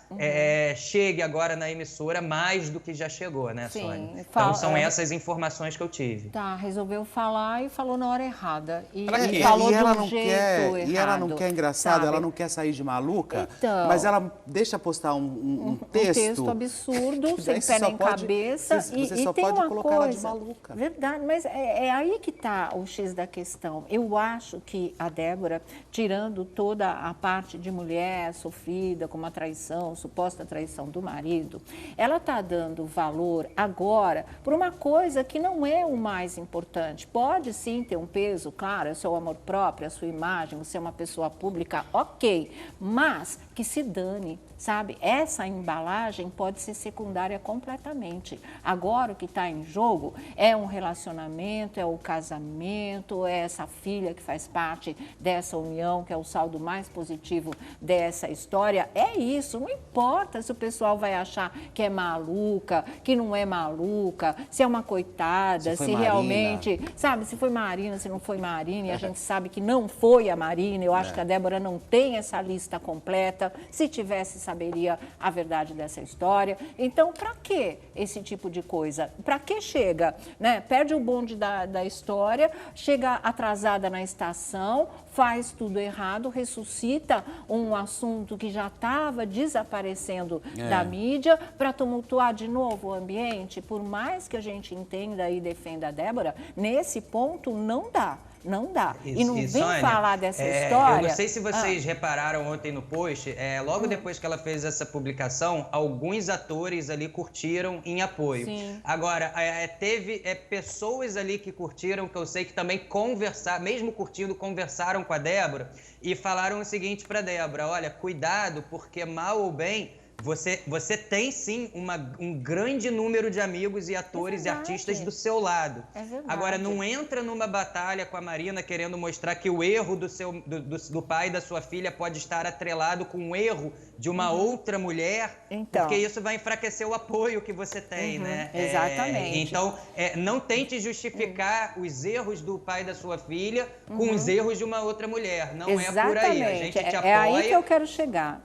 chegue agora na emissora mais do que já chegou, né, Sônia? Então são essas informações que eu tive.
Tá, resolveu falar e falou na hora errada.
E falou de um jeito errado. E ela não quer, engraçado, sabe? Ela não quer sair de maluca, então, mas ela deixa postar um texto.
Um texto absurdo, sem pé nem cabeça.
Você só pode colocar ela de maluca.
Verdade, mas é aí que está o X da questão. Eu acho que a Débora, tirando toda a parte de mulher sofrida com uma traição, suposta traição do marido, ela está dando valor agora por uma coisa que não é o mais importante. Pode sim ter um peso, claro, é o seu amor próprio, a sua imagem, você é uma pessoa pública, ok, mas que se dane, sabe? Essa embalagem pode ser secundária completamente. Agora o que está em jogo é um relacionamento, é o casamento, é essa filha que faz parte dessa união, que é o saldo mais positivo dessa história. É isso, não importa se o pessoal vai achar que é maluca, que não é maluca, se é uma coitada, se realmente, sabe, se foi Marina, se não foi Marina, e a gente sabe que não foi a Marina. Eu acho que a Débora não tem essa lista completa. Se tivesse, saberia a verdade dessa história. Então, para que esse tipo de coisa? Para que chega, né? Perde o bonde da história, chega atrasada na estação, faz tudo errado, ressuscita um assunto que já estava desaparecendo da mídia para tumultuar de novo o ambiente. Por mais que a gente entenda e defenda a Débora, nesse ponto não dá. Não dá. E não vem
Sônia,
falar dessa história.
Eu não sei se vocês repararam ontem no post, logo depois que ela fez essa publicação, alguns atores ali curtiram em apoio.
Sim.
Agora, teve pessoas ali que curtiram, que eu sei que também conversaram, mesmo curtindo, conversaram com a Débora e falaram o seguinte para a Débora: olha, cuidado, porque mal ou bem, você tem sim um grande número de amigos e atores e artistas do seu lado. Agora, não entra numa batalha com a Marina querendo mostrar que o erro do pai da sua filha pode estar atrelado com o erro de uma outra mulher, porque isso vai enfraquecer o apoio que você tem, né?
Exatamente.
Então, não tente justificar os erros do pai da sua filha com os erros de uma outra mulher. Não é por aí. A gente te apoia.
É aí que eu quero chegar.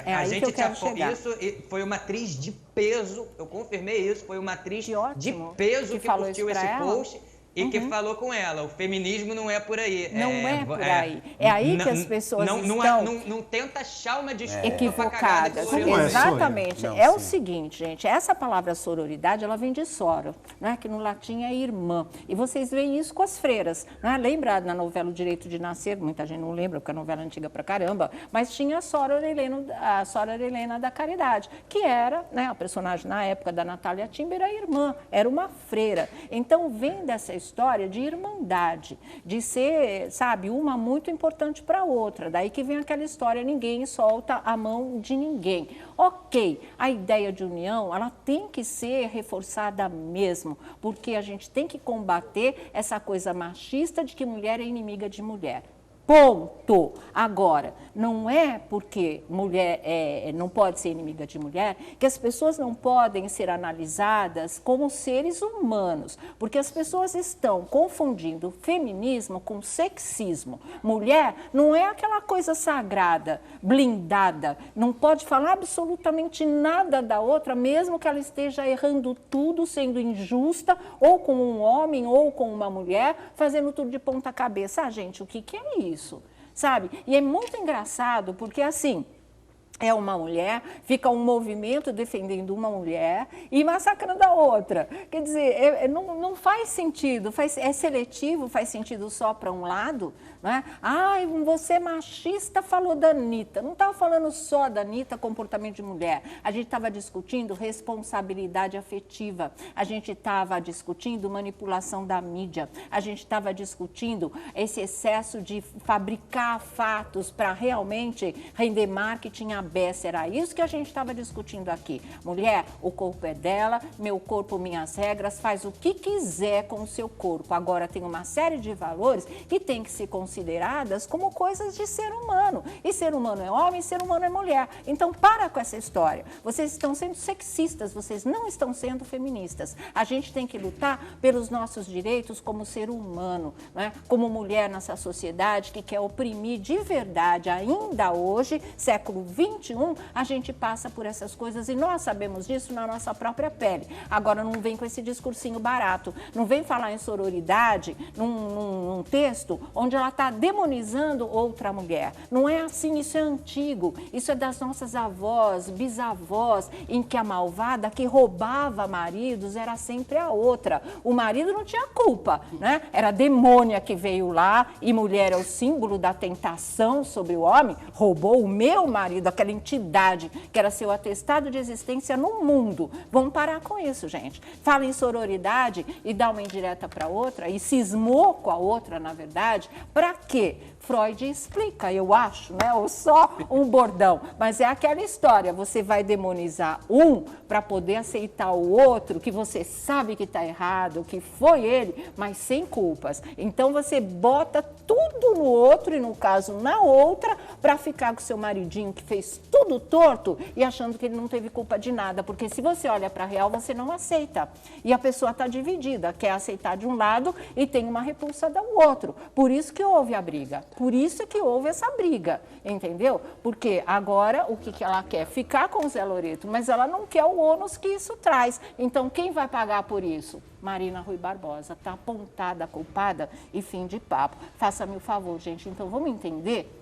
A gente te apoia. Isso foi uma atriz de peso, eu confirmei isso, foi uma atriz de peso que curtiu esse post e que falou com ela. O feminismo não é por aí.
Não é por aí. É aí que as pessoas estão...
Não tenta achar uma desculpa
equivocadas. Exatamente. É o seguinte, gente, essa palavra sororidade, ela vem de soro, né? Que no latim é irmã. E vocês veem isso com as freiras. Né? Lembra na novela O Direito de Nascer? Muita gente não lembra, porque a novela é antiga pra caramba, mas tinha a Sora Helena da Caridade, que era, né, a personagem na época da Natália Timber, a irmã, era uma freira. Então, vem dessa história de irmandade, de ser, sabe, uma muito importante para a outra. Daí que vem aquela história, ninguém solta a mão de ninguém. Ok, a ideia de união, ela tem que ser reforçada mesmo, porque a gente tem que combater essa coisa machista de que mulher é inimiga de mulher. Ponto. Agora, não é porque mulher não pode ser inimiga de mulher que as pessoas não podem ser analisadas como seres humanos, porque as pessoas estão confundindo feminismo com sexismo. Mulher não é aquela coisa sagrada, blindada, não pode falar absolutamente nada da outra, mesmo que ela esteja errando tudo, sendo injusta, ou com um homem, ou com uma mulher, fazendo tudo de ponta cabeça. Ah, gente, o que é isso? Sabe? E é muito engraçado porque, assim, é uma mulher, fica um movimento defendendo uma mulher e massacrando a outra. Quer dizer, não faz sentido, é seletivo, faz sentido só para um lado, né? Ai, você machista falou da Anitta. Não estava falando só da Anitta, comportamento de mulher. A gente estava discutindo responsabilidade afetiva. A gente estava discutindo manipulação da mídia. A gente estava discutindo esse excesso de fabricar fatos para realmente render marketing a beça, era isso que a gente estava discutindo aqui. Mulher, o corpo é dela, meu corpo, minhas regras, faz o que quiser com o seu corpo. Agora tem uma série de valores que tem que ser consideradas como coisas de ser humano. E ser humano é homem, ser humano é mulher. Então para com essa história. Vocês estão sendo sexistas, vocês não estão sendo feministas. A gente tem que lutar pelos nossos direitos como ser humano, né? Como mulher nessa sociedade que quer oprimir de verdade. Ainda hoje, século 21, a gente passa por essas coisas e nós sabemos disso na nossa própria pele. Agora não vem com esse discursinho barato, não vem falar em sororidade num texto onde ela está demonizando outra mulher. Não é assim, isso é antigo, isso é das nossas avós, bisavós, em que a malvada que roubava maridos era sempre a outra. O marido não tinha culpa, né? Era a demônia que veio lá e mulher é o símbolo da tentação sobre o homem, roubou o meu marido, aquela entidade que era seu atestado de existência no mundo. Vamos parar com isso, gente. Fala em sororidade e dá uma indireta para outra e cismou com a outra, na verdade, para quê? Freud explica, eu acho, né? Ou só um bordão. Mas é aquela história, você vai demonizar um para poder aceitar o outro, que você sabe que está errado, que foi ele, mas sem culpas. Então você bota tudo no outro, e no caso na outra, para ficar com seu maridinho que fez tudo torto e achando que ele não teve culpa de nada. Porque se você olha para a real, você não aceita. E a pessoa está dividida, quer aceitar de um lado e tem uma repulsa do outro. Por isso que houve a briga. Por isso que houve essa briga, entendeu? Porque agora o que ela quer? Ficar com o Zé Loreto, mas ela não quer o ônus que isso traz. Então quem vai pagar por isso? Marina Rui Barbosa, está apontada, culpada e fim de papo. Faça-me o favor, gente, então vamos entender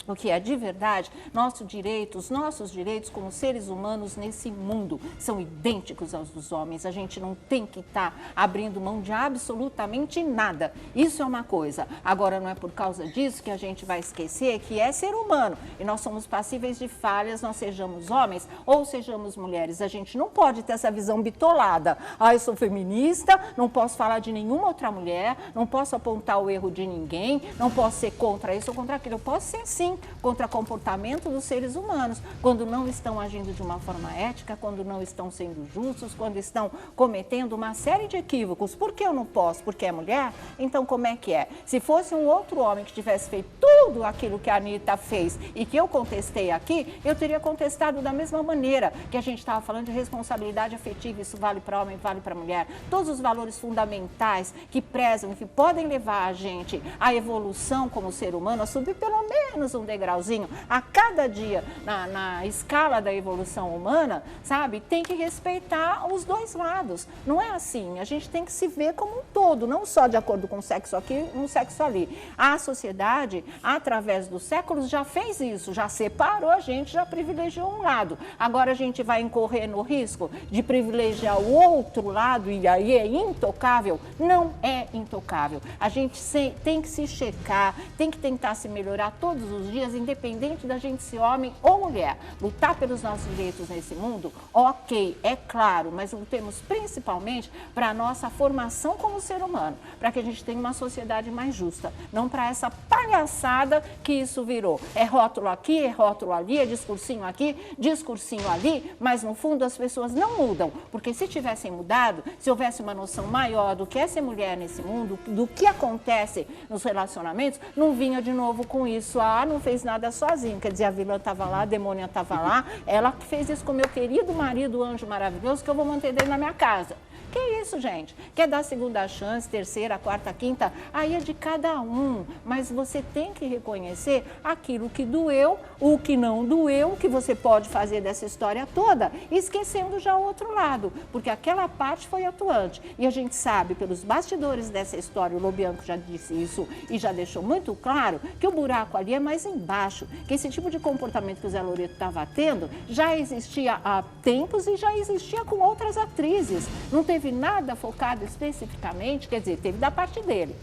o que é de verdade, nossos direitos como seres humanos nesse mundo são idênticos aos dos homens. A gente não tem que estar abrindo mão de absolutamente nada. Isso é uma coisa. Agora, não é por causa disso que a gente vai esquecer que é ser humano e nós somos passíveis de falhas, nós sejamos homens ou sejamos mulheres. A gente não pode ter essa visão bitolada. Ah, eu sou feminista, não posso falar de nenhuma outra mulher, não posso apontar o erro de ninguém, não posso ser contra isso ou contra aquilo. Eu posso ser sim contra comportamento dos seres humanos, quando não estão agindo de uma forma ética, quando não estão sendo justos, quando estão cometendo uma série de equívocos. Por que eu não posso? Porque é mulher? Então como é que é? Se fosse um outro homem que tivesse feito tudo aquilo que a Anitta fez e que eu contestei aqui, eu teria contestado da mesma maneira que a gente estava falando de responsabilidade afetiva, isso vale para homem, vale para mulher. Todos os valores fundamentais que prezam, que podem levar a gente à evolução como ser humano, a subir pelo menos um degrauzinho a cada dia na escala da evolução humana, sabe? Tem que respeitar os dois lados. Não é assim. A gente tem que se ver como um todo, não só de acordo com o sexo aqui e um sexo ali. A sociedade, através dos séculos, já fez isso, já separou a gente, já privilegiou um lado. Agora a gente vai incorrer no risco de privilegiar o outro lado e aí é intocável? Não é intocável. A gente tem que se checar, tem que tentar se melhorar todos os dias, independente da gente ser homem ou mulher. Lutar pelos nossos direitos nesse mundo, ok, é claro, mas lutemos principalmente para a nossa formação como ser humano, para que a gente tenha uma sociedade mais justa, não para essa palhaçada que isso virou. É rótulo aqui, é rótulo ali, é discursinho aqui, discursinho ali, mas no fundo as pessoas não mudam, porque se tivessem mudado, se houvesse uma noção maior do que é ser mulher nesse mundo, do que acontece nos relacionamentos, não vinha de novo com isso, não fez nada sozinho, quer dizer, a vilã estava lá, a demônia estava lá, ela que fez isso com meu querido marido, anjo maravilhoso, que eu vou manter dele na minha casa. Que isso, gente? Quer dar segunda chance, terceira, quarta, quinta? Aí é de cada um. Mas você tem que reconhecer aquilo que doeu, o que não doeu, que você pode fazer dessa história toda, esquecendo já o outro lado. Porque aquela parte foi atuante. E a gente sabe, pelos bastidores dessa história, o Lobianco já disse isso e já deixou muito claro, que o buraco ali é mais embaixo. Que esse tipo de comportamento que o Zé Loreto estava tendo já existia há tempos e já existia com outras atrizes. Não teve nada focado especificamente, quer dizer, teve da parte dele,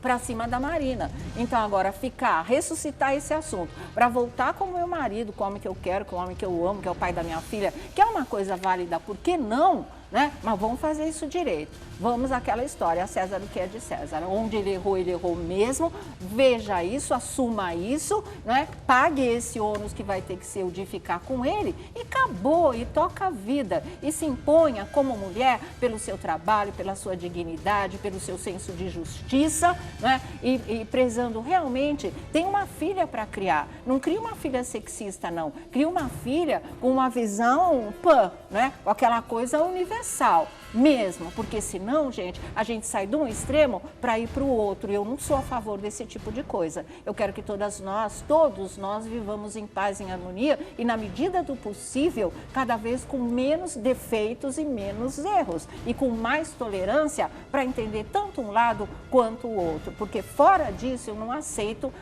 para cima da Marina. Então agora ressuscitar esse assunto, para voltar com o meu marido, com o homem que eu quero, com o homem que eu amo, que é o pai da minha filha, que é uma coisa válida, por que não? né? Mas vamos fazer isso direito. Vamos àquela história, a César o que é de César. Onde ele errou mesmo. Veja isso, assuma isso, né? Pague esse ônus que vai ter que se edificar com ele e acabou, e toca a vida. E se imponha como mulher pelo seu trabalho, pela sua dignidade, pelo seu senso de justiça, né? E prezando realmente, tem uma filha para criar. Não cria uma filha sexista, não. Cria uma filha com uma visão né? Com aquela coisa universal mesmo, porque senão, gente, a gente sai de um extremo para ir para o outro. E eu não sou a favor desse tipo de coisa. Eu quero que todos nós vivamos em paz, em harmonia e, na medida do possível, cada vez com menos defeitos e menos erros e com mais tolerância para entender tanto um lado quanto o outro, porque fora disso eu não aceito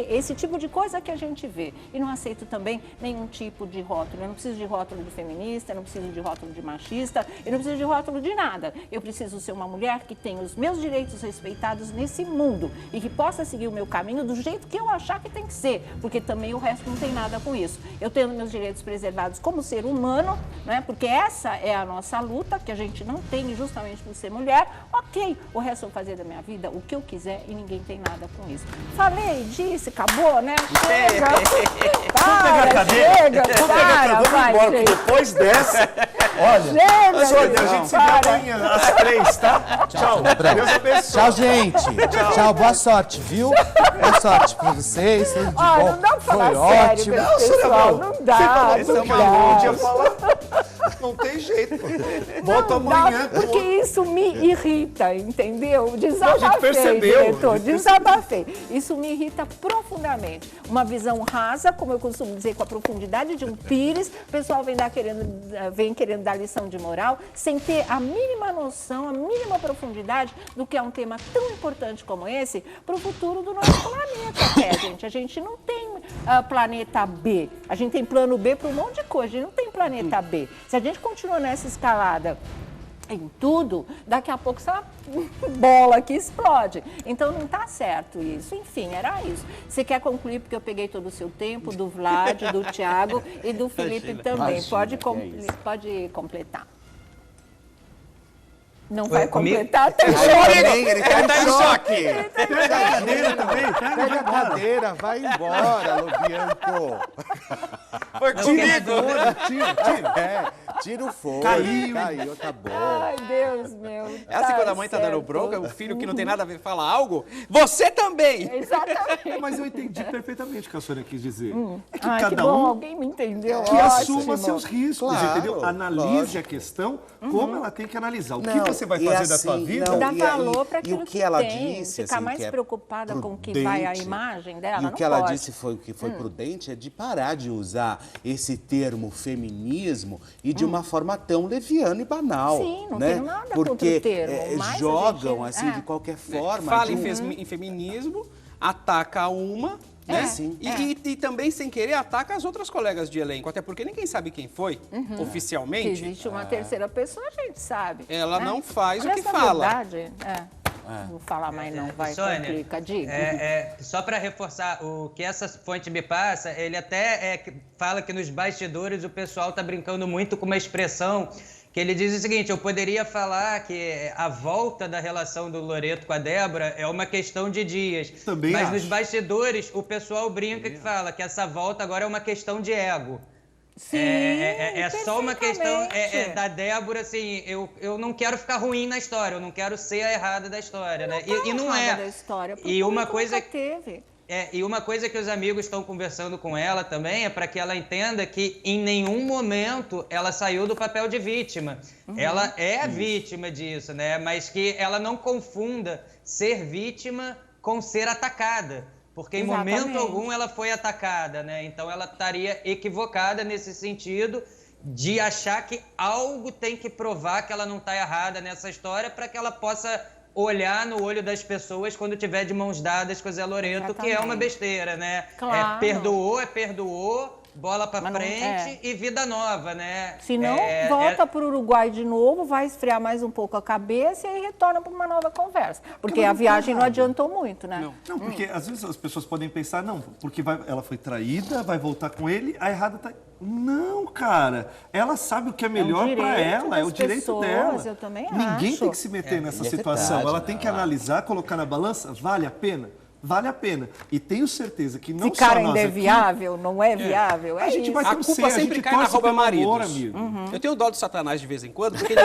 esse tipo de coisa que a gente vê e não aceito também nenhum tipo de rótulo. Eu não preciso de rótulo de feminista, eu não preciso de rótulo de machista, eu não preciso de rótulo de nada. Eu preciso ser uma mulher que tenha os meus direitos respeitados nesse mundo e que possa seguir o meu caminho do jeito que eu achar que tem que ser, porque também o resto não tem nada com isso. Eu tenho meus direitos preservados como ser humano, né? Porque essa é a nossa luta, que a gente não tem justamente por ser mulher. Ok, o resto eu vou fazer da minha vida o que eu quiser e ninguém tem nada com isso. Falei, disse, acabou, né? Chega!
Vamos embora, gente. Depois dessa, olha,
chega,
a gente se vê amanhã às 3, tá? Tchau, Deus abençoe.
Tchau, gente. Tchau, boa sorte, viu? Boa sorte pra vocês, tudo de bom.
Não dá pra falar
foi
sério,
ótimo.
pessoal, não dá.
Não tem jeito. Volta amanhã.
Porque isso me irrita, entendeu? Desabafei,
a gente percebeu.
Diretor, desabafei. Isso me irrita profundamente. Uma visão rasa, como eu costumo dizer, com a profundidade de um pires. O pessoal vem querendo dar lição de moral, sem ter a mínima noção, a mínima profundidade do que é um tema tão importante como esse para o futuro do nosso planeta, gente. A gente não tem planeta B. A gente tem plano B para um monte de coisa. A gente não tem planeta B. Se a gente continua nessa escalada em tudo, daqui a pouco essa bola aqui explode. Então não está certo isso. Enfim, era isso. Você quer concluir, porque eu peguei todo o seu tempo, do Vlad, do Thiago e do Felipe também. Pode completar. Não vai completar? Até
Ele tá em choque.
Pega a cadeira também.
Pega a cadeira, vai embora, Lobianco.
Foi comigo.
Tira o fogo.
Caiu,
tá bom.
Ai, Deus meu.
É assim quando a mãe tá dando bronca, o filho que não tem nada a ver fala algo, você também!
Exatamente.
Mas eu entendi perfeitamente o que a senhora quis dizer. É que
Ai,
cada
que bom,
um
alguém me entendeu.
que assuma seus riscos,
Claro,
entendeu? Analise a questão como ela tem que analisar. O que você vai fazer da sua vida?
Dá valor para aquilo
que ela
tem,
disse,
ficar
assim,
mais
que é
preocupada com o que vai a imagem dela,
E o que ela disse foi que foi prudente é de parar de usar esse termo feminismo e de uma forma tão leviana e banal.
Sim, não
né?
tenho nada
Porque
contra o termo, mas
jogam
a gente,
assim de qualquer forma.
Fala em feminismo, ataca uma, né?
Sim.
E também, sem querer, ataca as outras colegas de elenco. Até porque ninguém sabe quem foi,
Que
oficialmente.
existe uma terceira pessoa, a gente sabe.
Ela
né?
não faz
Mas
o que
essa
fala.
Verdade, não vou falar mais não, vai,
Sônia,
complica, diga.
Só para reforçar, o que essa fonte me passa, ele até fala que nos bastidores o pessoal tá brincando muito com uma expressão que ele diz o seguinte: eu poderia falar que a volta da relação do Loreto com a Débora é uma questão de dias.
Também
mas
acho.
nos bastidores o pessoal brinca que fala que essa volta agora é uma questão de ego.
Sim,
é só uma questão
perfeitamente.
da Débora, assim, eu não quero ficar ruim na história, eu não quero ser a errada da história, né? E não é.
Da história,
E uma coisa
nunca teve.
E uma coisa que os amigos estão conversando com ela também é para que ela entenda que em nenhum momento ela saiu do papel de vítima. Ela é vítima disso, né? Mas que ela não confunda ser vítima com ser atacada. Porque em momento algum ela foi atacada, né? Então ela estaria equivocada nesse sentido de achar que algo tem que provar que ela não está errada nessa história para que ela possa olhar no olho das pessoas quando tiver de mãos dadas com o Zé Loreto, que é uma besteira, né?
Claro.
Perdoou, bola para frente e vida nova, né?
Se não, volta para o Uruguai de novo, vai esfriar mais um pouco a cabeça e aí retorna para uma nova conversa. Porque a viagem não adiantou muito, né?
Não, porque às vezes as pessoas podem pensar, não, porque ela foi traída, vai voltar com ele, a errada tá... Não, cara, ela sabe o que é melhor para ela, é o direito dela.
Eu também
Ninguém
acho.
tem que se meter nessa situação.
Verdade,
ela tem que analisar, colocar na balança, vale a pena? Vale a pena. E tenho certeza que não
se cara
só nós
ainda é
aqui,
viável, não é viável,
a gente vai
A culpa sempre cai na @maridos.
amigo.
Eu tenho dó do Satanás de vez em quando, porque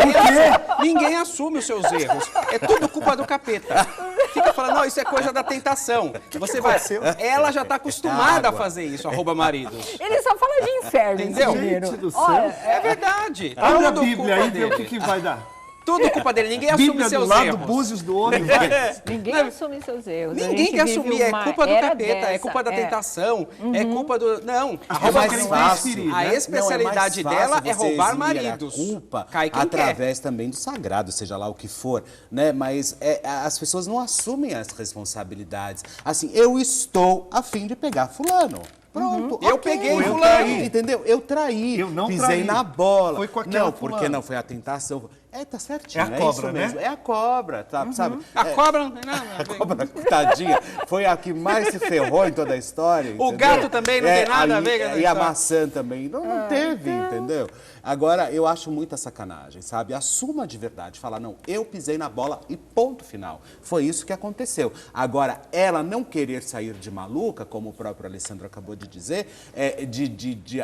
ninguém assume os seus erros. É tudo culpa do capeta. Fica falando, não, isso é coisa da tentação. Você vai. Ela já está acostumada a fazer isso, @maridos.
Ele só fala de inferno,
Entendeu?
Gente do céu.
Olha,
É verdade.
Abre a
Tudo
Bíblia aí e vê
dele.
o que vai dar.
Tudo culpa dele. Ninguém assume
Bíblia do
seus
lado,
erros.
búzios do outro. Vai.
ninguém assume seus erros. A
Ninguém
gente
quer
vive
assumir, é
uma
culpa do
era
capeta, é
dessa,
culpa da tentação, é culpa do... Não,
É mais fácil.
a especialidade dela é roubar maridos.
A culpa
Cai quem
através também do sagrado, seja lá o que for, né? Mas as pessoas não assumem as responsabilidades. Assim, eu estou a fim de pegar fulano. Pronto,
Eu
ok.
peguei fulano.
traí, entendeu? Eu traí,
Eu não
pisei
traí.
na bola.
Foi com aquela
não, porque
fulana.
não foi a tentação. Tá certinho,
É a cobra,
isso
né?
mesmo. É a cobra, tá, sabe?
A cobra não tem
A
nada.
cobra, tadinha, foi a que mais se ferrou em toda a história.
O
entendeu?
gato também não tem nada a ver com essa
E a
história.
maçã também. Não teve, entendeu? Agora, eu acho muita sacanagem, sabe? Assuma de verdade. Fala, não, eu pisei na bola e ponto final. Foi isso que aconteceu. Agora, ela não querer sair de maluca, como o próprio Alessandro acabou de dizer,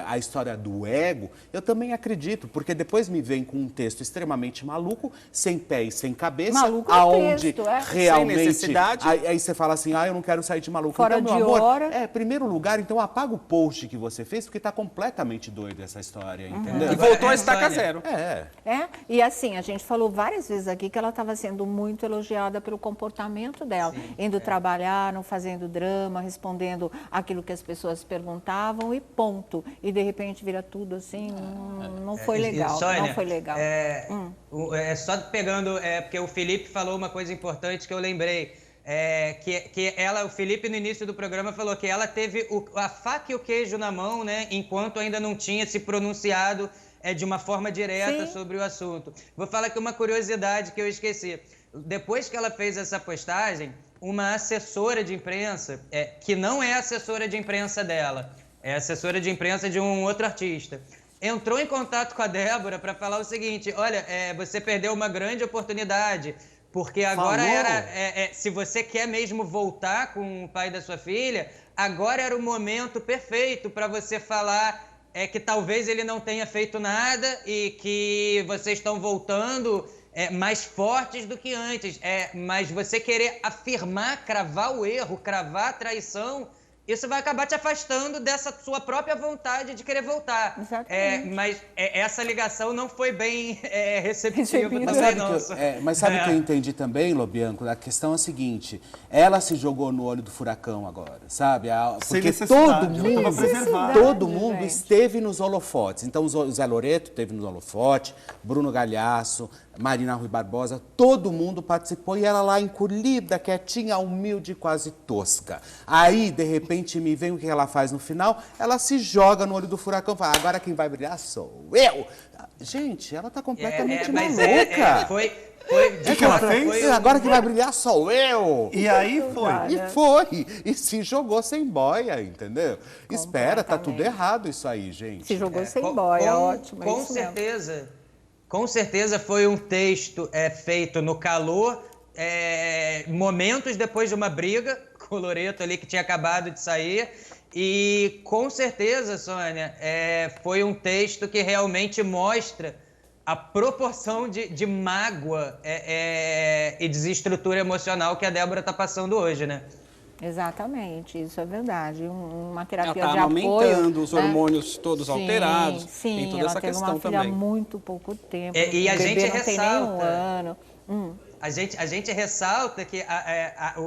a história do ego, eu também acredito, porque depois me vem com um texto extremamente maluco, sem pé e sem cabeça,
Maluco é
aonde
texto,
realmente...
Sem necessidade.
Aí você fala assim, eu não quero sair de maluco.
Fora
então,
de
meu amor,
hora.
primeiro lugar, então apaga o post que você fez, porque tá completamente doido essa história, entendeu?
E voltou a estaca
Sônia.
zero.
E assim, a gente falou várias vezes aqui que ela estava sendo muito elogiada pelo comportamento dela, indo trabalhar, não fazendo drama, respondendo aquilo que as pessoas perguntavam e ponto. E de repente vira tudo assim, não foi legal,
Sônia,
não foi legal.
Só pegando, porque o Felipe falou uma coisa importante que eu lembrei. O Felipe no início do programa falou que ela teve a faca e o queijo na mão, né, enquanto ainda não tinha se pronunciado de uma forma direta sobre o assunto. Vou falar aqui uma curiosidade que eu esqueci. Depois que ela fez essa postagem, uma assessora de imprensa, que não é assessora de imprensa dela, é assessora de imprensa de um outro artista, entrou em contato com a Débora para falar o seguinte, olha, você perdeu uma grande oportunidade, porque agora se você quer mesmo voltar com o pai da sua filha, agora era o momento perfeito para você falar que talvez ele não tenha feito nada e que vocês estão voltando mais fortes do que antes. Mas você querer afirmar, cravar o erro, cravar a traição, isso vai acabar te afastando dessa sua própria vontade de querer voltar.
Exatamente.
Mas essa ligação não foi bem receptiva também,
Mas sabe o que eu entendi também, Lobianco? A questão é a seguinte, ela se jogou no olho do furacão agora, sabe? Porque todo mundo esteve nos holofotes. Então, o Zé Loreto esteve no holofote, Bruno Galhaço, Marina Rui Barbosa, todo mundo participou e ela lá encolhida, quietinha, humilde, quase tosca. Aí, de repente, me vem o que ela faz no final, ela se joga no olho do furacão e fala, agora quem vai brilhar sou eu. Gente, ela tá completamente maluca.
Foi
O que ela fez?
Agora quem vai brilhar sou eu.
E aí foi.
E foi. E se jogou sem boia, entendeu? Espera, tá tudo errado isso aí, gente.
Se jogou sem boia, ótimo.
Com certeza. Com certeza foi um texto feito no calor, momentos depois de uma briga com o Loreto ali que tinha acabado de sair. E com certeza, Sônia, foi um texto que realmente mostra a proporção de mágoa e desestrutura emocional que a Débora está passando hoje, né?
Exatamente, isso é verdade. Uma terapia
ela
de
tá
apoio.
Aumentando, os hormônios todos alterados.
Sim,
tem toda
ela
essa
teve
questão
uma filha há
também.
muito pouco tempo.
E a
o bebê
gente
não tem nem um
ressalta.
ano.
A gente ressalta que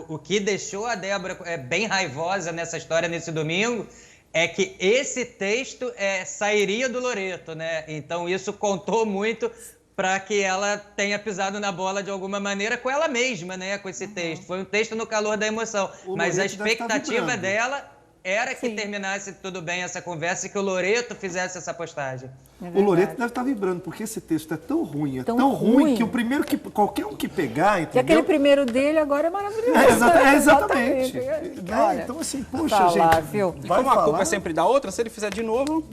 o que deixou a Débora bem raivosa nessa história, nesse domingo, é que esse texto sairia do Loreto, né? Então isso contou muito para que ela tenha pisado na bola de alguma maneira com ela mesma, né? Com esse texto. Foi um texto no calor da emoção. Mas a expectativa dela era que terminasse tudo bem essa conversa e que o Loreto fizesse essa postagem.
O Loreto deve estar vibrando, porque esse texto é tão ruim, tão ruim que o primeiro que qualquer um que pegar, entendeu?
E aquele primeiro dele agora é maravilhoso.
Exatamente.
Olha,
então, assim, poxa, gente.
E como a culpa é sempre da outra, se ele fizer de novo,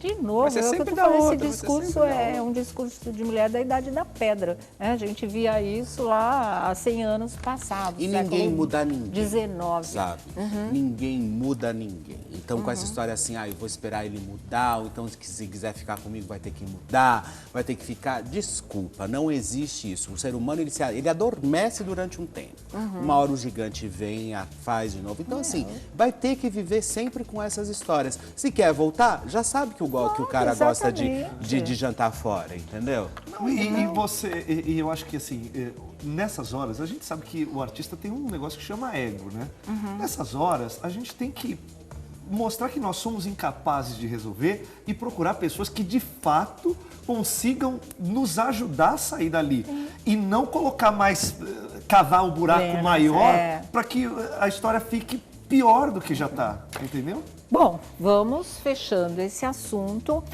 vai ser
sempre da outra.
Esse discurso é um discurso de mulher da idade da pedra. Né? A gente via isso lá há 100 anos passados.
E ninguém muda ninguém.
19.
Sabe? Ninguém muda ninguém. Então, com essa história assim, eu vou esperar ele mudar, ou então se quiser ficar comigo vai ter que mudar, vai ter que ficar... Desculpa, não existe isso. O ser humano, ele adormece durante um tempo. Uma hora o gigante vem, faz de novo. Então, assim, vai ter que viver sempre com essas histórias. Se quer voltar, já sabe que o cara gosta de jantar fora, entendeu?
Não, e eu acho que, assim, nessas horas, a gente sabe que o artista tem um negócio que chama ego, né? Nessas horas, a gente tem que mostrar que nós somos incapazes de resolver e procurar pessoas que, de fato, consigam nos ajudar a sair dali. E não colocar mais, cavar um buraco maior para que a história fique pior do que já está, entendeu?
Bom, vamos fechando esse assunto.